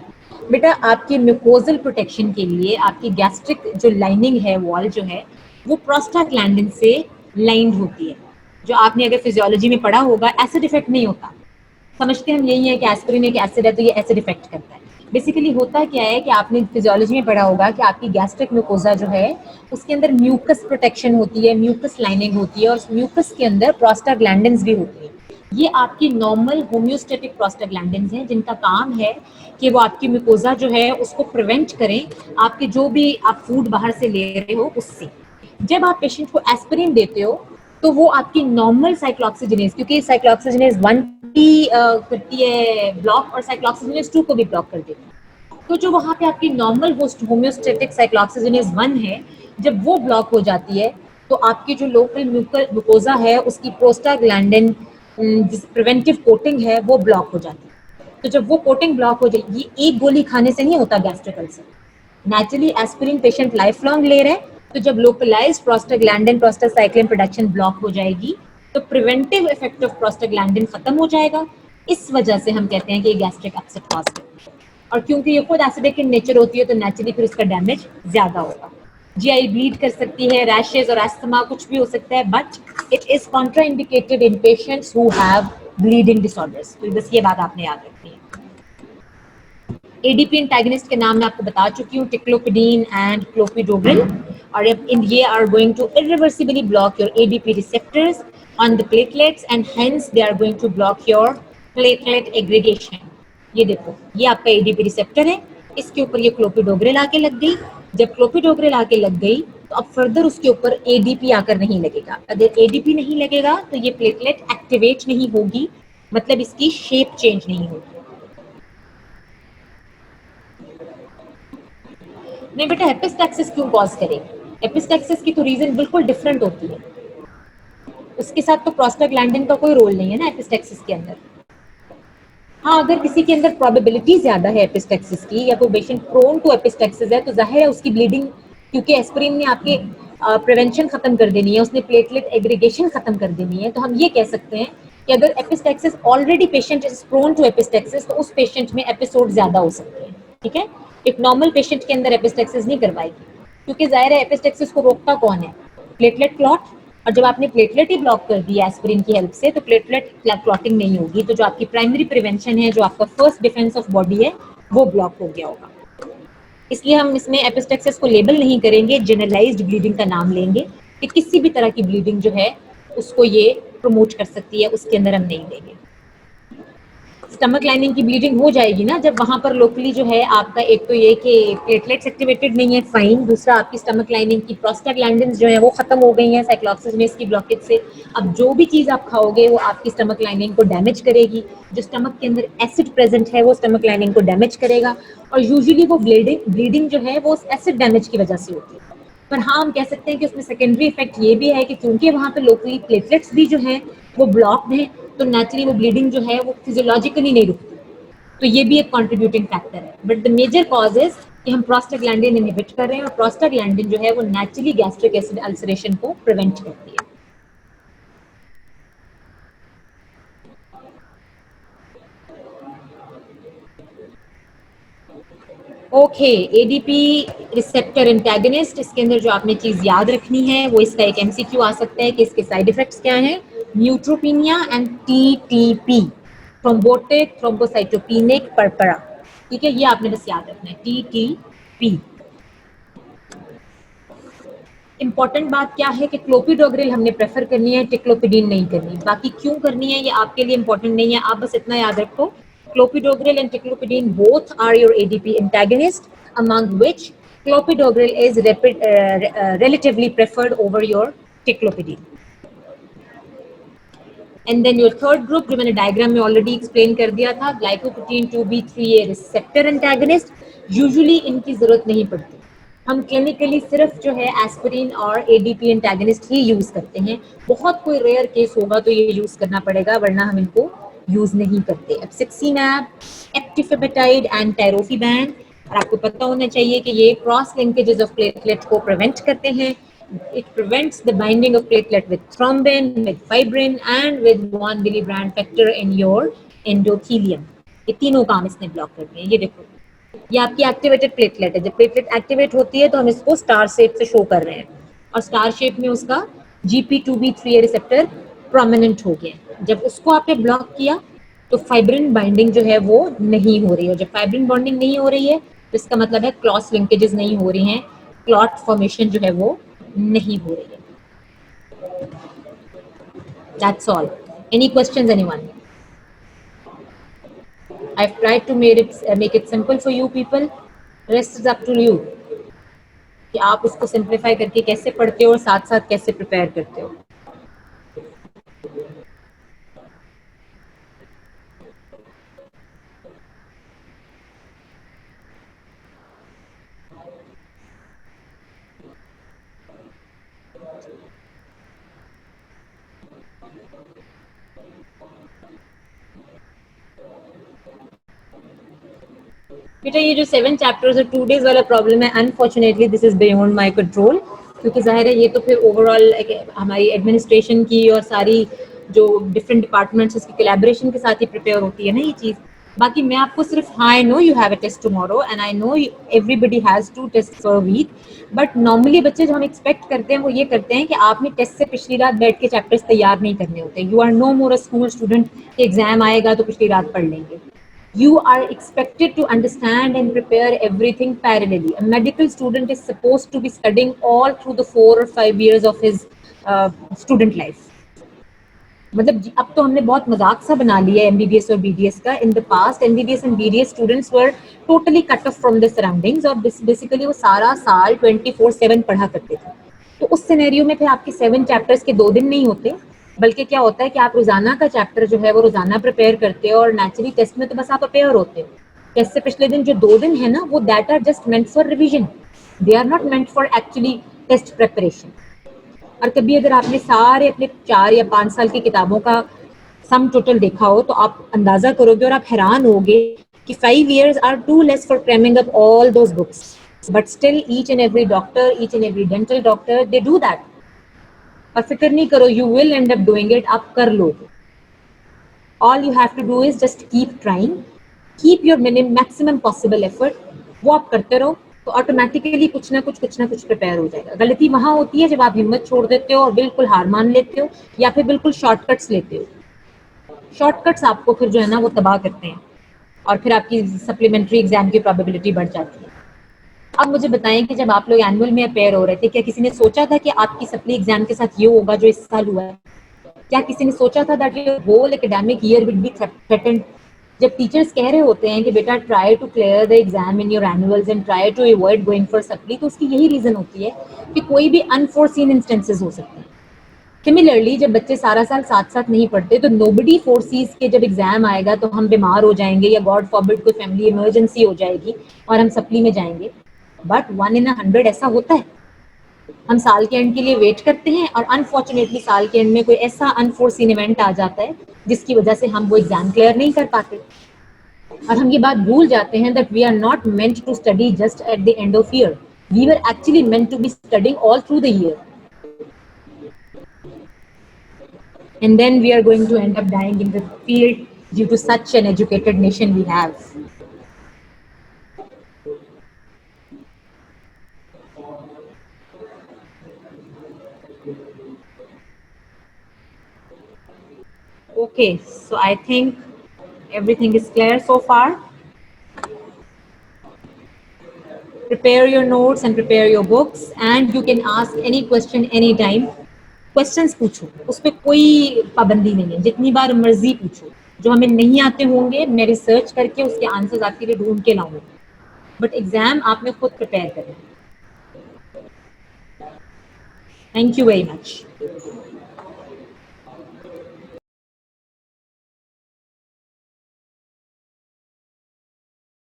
बेटा आपकी mucosal protection के लिए आपकी गैस्ट्रिक जो लाइनिंग है, वॉल जो है, वो प्रोस्टाग्लैंडिन से लाइंड होती है। जो आपने अगर फिजियोलॉजी में पढ़ा होगा, एसिड इफेक्ट नहीं होता। समझते हम यही है कि एस्पिरिन एक एसिड है तो ये एसिड इफेक्ट करता है। बेसिकली होता क्या है कि आपने फिजियोलॉजी में पढ़ा होगा कि आपकी गैस्ट्रिक म्यूकोजा जो है उसके अंदर म्यूकस प्रोटेक्शन होती है, म्यूकस लाइनिंग होती है, और म्यूकस के अंदर प्रोस्टाग्लैंडिन्स भी होती है। ये आपकी नॉर्मल होम्योस्टेटिक प्रोस्टाग्लैंडिन्स हैं जिनका काम है कि वो आपकी म्यूकोजा जो है उसको प्रिवेंट करें आपके जो भी आप फूड बाहर से ले रहे हो उससे। जब आप पेशेंट को एस्पिरिन देते हो तो वो आपकी नॉर्मल साइक्लोऑक्सीजनेज, क्योंकि साइक्लोऑक्सीजनेज 1 भी करती है ब्लॉक और साइक्लोऑक्सीजनेज 2 को भी ब्लॉक कर देती है, तो जो वहाँ पे आपकी नॉर्मल होम्योस्टेटिक साइक्लोऑक्सीजनेज 1 है, जब वो ब्लॉक हो जाती है तो आपकी जो लोकल म्यूकोजा है उसकी प्रोस्टाग्लैंडिन जिस प्रिवेंटिव कोटिंग है वो ब्लॉक हो जाती है। तो जब वो कोटिंग ब्लॉक हो जाएगी, एक गोली खाने से नहीं होता gastric ulcer. Naturally aspirin patient life long ले रहे हैं, तो जब localized prostaglandin prostacyclin production block हो जाएगी तो प्रिवेंटिव इफेक्ट ऑफ प्रोस्टाग्लैंडिन खत्म हो जाएगा। इस वजह से हम कहते हैं कि गैस्ट्रिक अपसेट कॉज करती है, और क्योंकि ये खुद एसिडिक इन नेचर होती है तो नेचुरली फिर उसका डैमेज ज्यादा होगा। जीआई ब्लीड कर सकती है, रैशेज और एस्थमा कुछ भी हो सकता है, but it is contraindicated in patients who have bleeding disorders. तो बस ये बात आपने याद रखनी है। एडीपी एंटागनिस्ट के नाम मैं आपको बता चुकी हूँ, टिक्लोपिडीन एंड क्लोपिडोग्रिल, और ये are going to irreversibly block your ADP receptors on the platelets and hence they are going to block your platelet aggregation. ये देखो, ये आपका एडीपी रिसेप्टर है, इसके ऊपर ये क्लोपिडोग्रिल आके लग गई। जब क्लोपिडोग्रिल आके लग गई तो अब फर्दर उसके ऊपर एडीपी आकर नहीं लगेगा। अगर एडीपी नहीं लगेगा तो ये प्लेटलेट एक्टिवेट नहीं होगी, मतलब इसकी शेप चेंज नहीं होगी। नहीं बेटा, एपिस्टैक्सिस क्यों कॉज करेगी? एपिस्टैक्सिस की तो रीजन बिल्कुल डिफरेंट होती है, उसके साथ तो प्रोस्टाग्लैंडिन का कोई रोल नहीं है ना एपिस्टैक्सिस के अंदर। हाँ, अगर किसी के अंदर प्रोबेबिलिटी ज्यादा है एपिस्टैक्सिस की, या कोई पेशेंट प्रोन टू एपिस्टैक्सिस है, तो जाहिर है उसकी ब्लीडिंग, क्योंकि एस्पिरिन ने आपके प्रिवेंशन खत्म कर देनी है, उसने प्लेटलेट एग्रीगेशन खत्म कर देनी है, तो हम ये कह सकते हैं कि अगर epistaxis already patient is prone to epistaxis तो उस पेशेंट में एपिसोड ज्यादा हो सकते हैं। ठीक है, एक नॉर्मल पेशेंट के अंदर एपिस्टैक्सिस नहीं करवाएगी, क्योंकि जाहिर है एपिस्टैक्सिस को रोकता कौन है? प्लेटलेट क्लॉट, और जब आपने प्लेटलेट ही ब्लॉक कर दी एस्पिरिन की हेल्प से, तो प्लेटलेट क्लॉटिंग नहीं होगी, तो जो आपकी प्राइमरी प्रिवेंशन है, जो आपका फर्स्ट डिफेंस ऑफ बॉडी है, वो ब्लॉक हो गया होगा। इसलिए हम इसमें एपिस्टेक्सिस को लेबल नहीं करेंगे, जनरलाइज्ड ब्लीडिंग का नाम लेंगे कि किसी भी तरह की ब्लीडिंग जो है उसको ये प्रमोट कर सकती है, उसके अंदर हम नहीं लेंगे। स्टमक लाइनिंग की ब्लीडिंग हो जाएगी ना जब वहां पर लोकली जो है आपका, एक तो ये कि प्लेटलेट्स एक्टिवेटेड नहीं है, फाइन। दूसरा, आपकी स्टमक लाइनिंग की प्रोस्टाग्लैंडिन्स जो है वो खत्म हो गई हैं साइक्लोसिस में इसकी ब्लॉकेज से। अब जो भी चीज आप खाओगे वो आपकी स्टमक लाइनिंग को डैमेज करेगी। जो स्टमक के अंदर एसिड प्रेजेंट है वो स्टमक लाइनिंग को डैमेज करेगा, और यूजुअली वो ब्लीडिंग जो है वो एसिड डैमेज की वजह से होती है। पर हाँ, हम कह सकते हैं कि उसमें सेकेंडरी इफेक्ट ये भी है कि क्योंकि वहाँ पे लोकली प्लेटलेट्स भी जो है वो ब्लॉक्ड हैं, तो नेचुरली वो ब्लीडिंग जो है वो फिजियोलॉजिकली नहीं रुकती। तो ये भी एक कंट्रीब्यूटिंग फैक्टर है। But the major cause is कि हम प्रोस्टाग्लैंडिन इनहिबिट कर रहे हैं, और प्रोस्टाग्लैंडिन जो है वो नेचुरली गैस्ट्रिक एसिड अल्सरेशन को प्रिवेंट करती है। ओके, एडीपी रिसेप्टर एंटागनिस्ट, इसके अंदर जो आपने चीज याद रखनी है वो इसका एक एमसीक्यू आ सकता है कि इसके साइड इफेक्ट्स क्या हैं। Neutropenia and TTP, thrombotic thrombocytopenic purpura. ठीक है, ये आपने बस याद रखना है, टीटीपी। इंपॉर्टेंट बात क्या है कि क्लोपिडोग्रिल हमने प्रेफर करनी है, टिक्लोपिडीन नहीं करनी। बाकी क्यों करनी है ये आपके लिए इंपॉर्टेंट नहीं है, आप बस इतना याद रखो, clopidogrel and ticlopidine both are your ADP antagonist, among which clopidogrel is relatively preferred over your ticlopidine. And then your third group जो मैंने डायग्राम में ऑलरेडी एक्सप्लेन कर दिया था, glycoprotein 2b3a receptor antagonist, usually इनकी जरूरत नहीं पड़ती। हम क्लिनिकली सिर्फ जो है एस्पिरिन और एडीपी एंटागनिस्ट ही यूज करते हैं। बहुत कोई रेयर केस होगा तो ये यूज करना पड़ेगा, वरना हम इनको यूज नहीं करते। अब सिक्सीनैब, एक्टिफेपेटाइड एंड टायरोफिबैन, और आपको पता होना चाहिए कि ये क्रॉस लिंकेजेस ऑफ प्लेटलेट को प्रिवेंट करते हैं। It prevents the binding of platelet with thrombin, with fibrin, and with 1 millibrand factor in your endothelium. ये तीनों काम इसने ब्लॉक करते हैं। ये देखो, ये आपकी एक्टिवेटेड प्लेटलेट है। जब प्लेटलेट एक्टिवेट होती है तो हम इसको स्टार शेप से शो कर रहे हैं, और स्टार शेप में उसका GP2B3A रिसेप्टर प्रोमिनेंट हो गया। जब उसको आपने ब्लॉक किया तो फाइब्रिन बाइंडिंग जो है वो नहीं हो रही है। जब फाइब्रिन बॉन्डिंग नहीं हो रही है तो इसका मतलब है क्रॉस लिंकेजेस नहीं हो रही हैं, क्लॉट फॉर्मेशन जो है वो नहीं हो रही है। That's all. Any questions, anyone? I've tried to make it simple for you people. Rest is up to you कि आप उसको सिंप्लीफाई करके कैसे पढ़ते हो और साथ साथ कैसे प्रिपेयर करते हो। बेटा, ये जो 7 चैप्टर्स और 2 डेज वाला प्रॉब्लम है, unfortunately this is beyond my control, क्योंकि जाहिर है ये तो फिर ओवरऑल हमारी एडमिनिस्ट्रेशन की और सारी जो डिफरेंट डिपार्टमेंट्स इसकी कोलैबोरेशन के साथ ही प्रिपेयर होती है ना ये चीज़। बाकी मैं आपको सिर्फ, हाँ, I know you have a test tomorrow and I know everybody has 2 test for week, but normally बच्चे जो हम एक्सपेक्ट करते हैं वो ये करते हैं कि आपने टेस्ट से पिछली रात बैठ के चैप्टर्स तैयार नहीं करने होते। You are no more a school student कि एग्जाम आएगा तो पिछली रात पढ़ लेंगे। You are expected to understand and prepare everything parallelly. A medical student is supposed to be studying all through the 4 or 5 years of his student life. मतलब अब तो हमने बहुत मजाक सा बना लिया है एमबीबीएस और बीडीएस का। In the past MBBS and BDS students were totally cut off from the surroundings, और बेसिकली वो सारा साल 24/7 पढ़ा करते थे। तो उस सिनेरियो में फिर आपके 7 चैप्टर्स के 2 दिन नहीं होते, बल्कि क्या होता है कि आप रोजाना का चैप्टर जो है वो रोजाना प्रिपेयर करते हो, और नेचुरली टेस्ट में तो बस आप प्रिपेयर होते हो। टेस्ट से पिछले दिन जो 2 दिन है ना, वो that are just meant for revision, they are not meant for actually test preparation. और कभी अगर आपने सारे अपने 4 या 5 साल की किताबों का सम टोटल देखा हो तो आप अंदाजा करोगे और आप हैरान होगे कि 5 years are too less for cramming up all those books, but still each and every doctor, each and every dental doctor, they do that. और फिक्र नहीं करो, you will end up doing it, आप कर लोगे। All you have to do is just keep trying, keep your maximum possible effort, वो आप करते रहो, तो ऑटोमेटिकली कुछ ना कुछ प्रिपेयर हो जाएगा। गलती वहां होती है जब आप हिम्मत छोड़ देते हो और बिल्कुल हार मान लेते हो या फिर बिल्कुल शॉर्टकट्स लेते हो। शॉर्टकट्स आपको फिर जो है ना वो तबाह करते हैं और फिर आपकी सप्लीमेंट्री एग्जाम की प्रोबेबिलिटी बढ़ जाती है। अब मुझे बताएं कि जब आप लोग एनुअल में अपेयर हो रहे थे, क्या किसी ने सोचा था कि आपकी सप्ली एग्जाम के साथ ये होगा जो इस साल हुआ है? क्या किसी ने सोचा था that your whole academic year will be threatened? जब टीचर्स कह रहे होते हैं कि बेटा try to clear the exam in your annuals and try to avoid going for supply, तो उसकी यही रीजन होती है कि कोई भी अनफोर्सीन इंस्टेंसेस हो सकते हैं। सिमिलरली जब बच्चे सारा साल साथ साथ नहीं पढ़ते तो नोबडी फोर्सीज के जब एग्जाम आएगा तो हम बीमार हो जाएंगे या गॉड फॉरबिड कोई फैमिली इमरजेंसी हो जाएगी और हम सप्ली में जाएंगे। बट 1 in 100 ऐसा होता है। हम साल के एंड के लिए वेट करते हैं और अनफॉर्चुनेटली साल के एंड में कोई ऐसा अनफोर्सीन इवेंट आ जाता है जिसकी वजह से हम वो एग्जाम क्लियर नहीं कर पाते और हम ये बात भूल जाते हैं that we are not meant to study just at the end of year, we were actually meant to be studying all through the year, and then we are going to end up dying in the field due to such an educated nation we have. Okay, so I think everything is clear so far. Prepare your notes and prepare your books and you can ask any question anytime. Questions पूछो, उस पर कोई पाबंदी नहीं है, जितनी बार मर्जी पूछो। जो हमें नहीं आते होंगे मैं रिसर्च करके उसके आंसर्स आपके लिए ढूंढ के लाऊंगी, बट एग्जाम आपने खुद प्रिपेयर करना है। Thank you very much.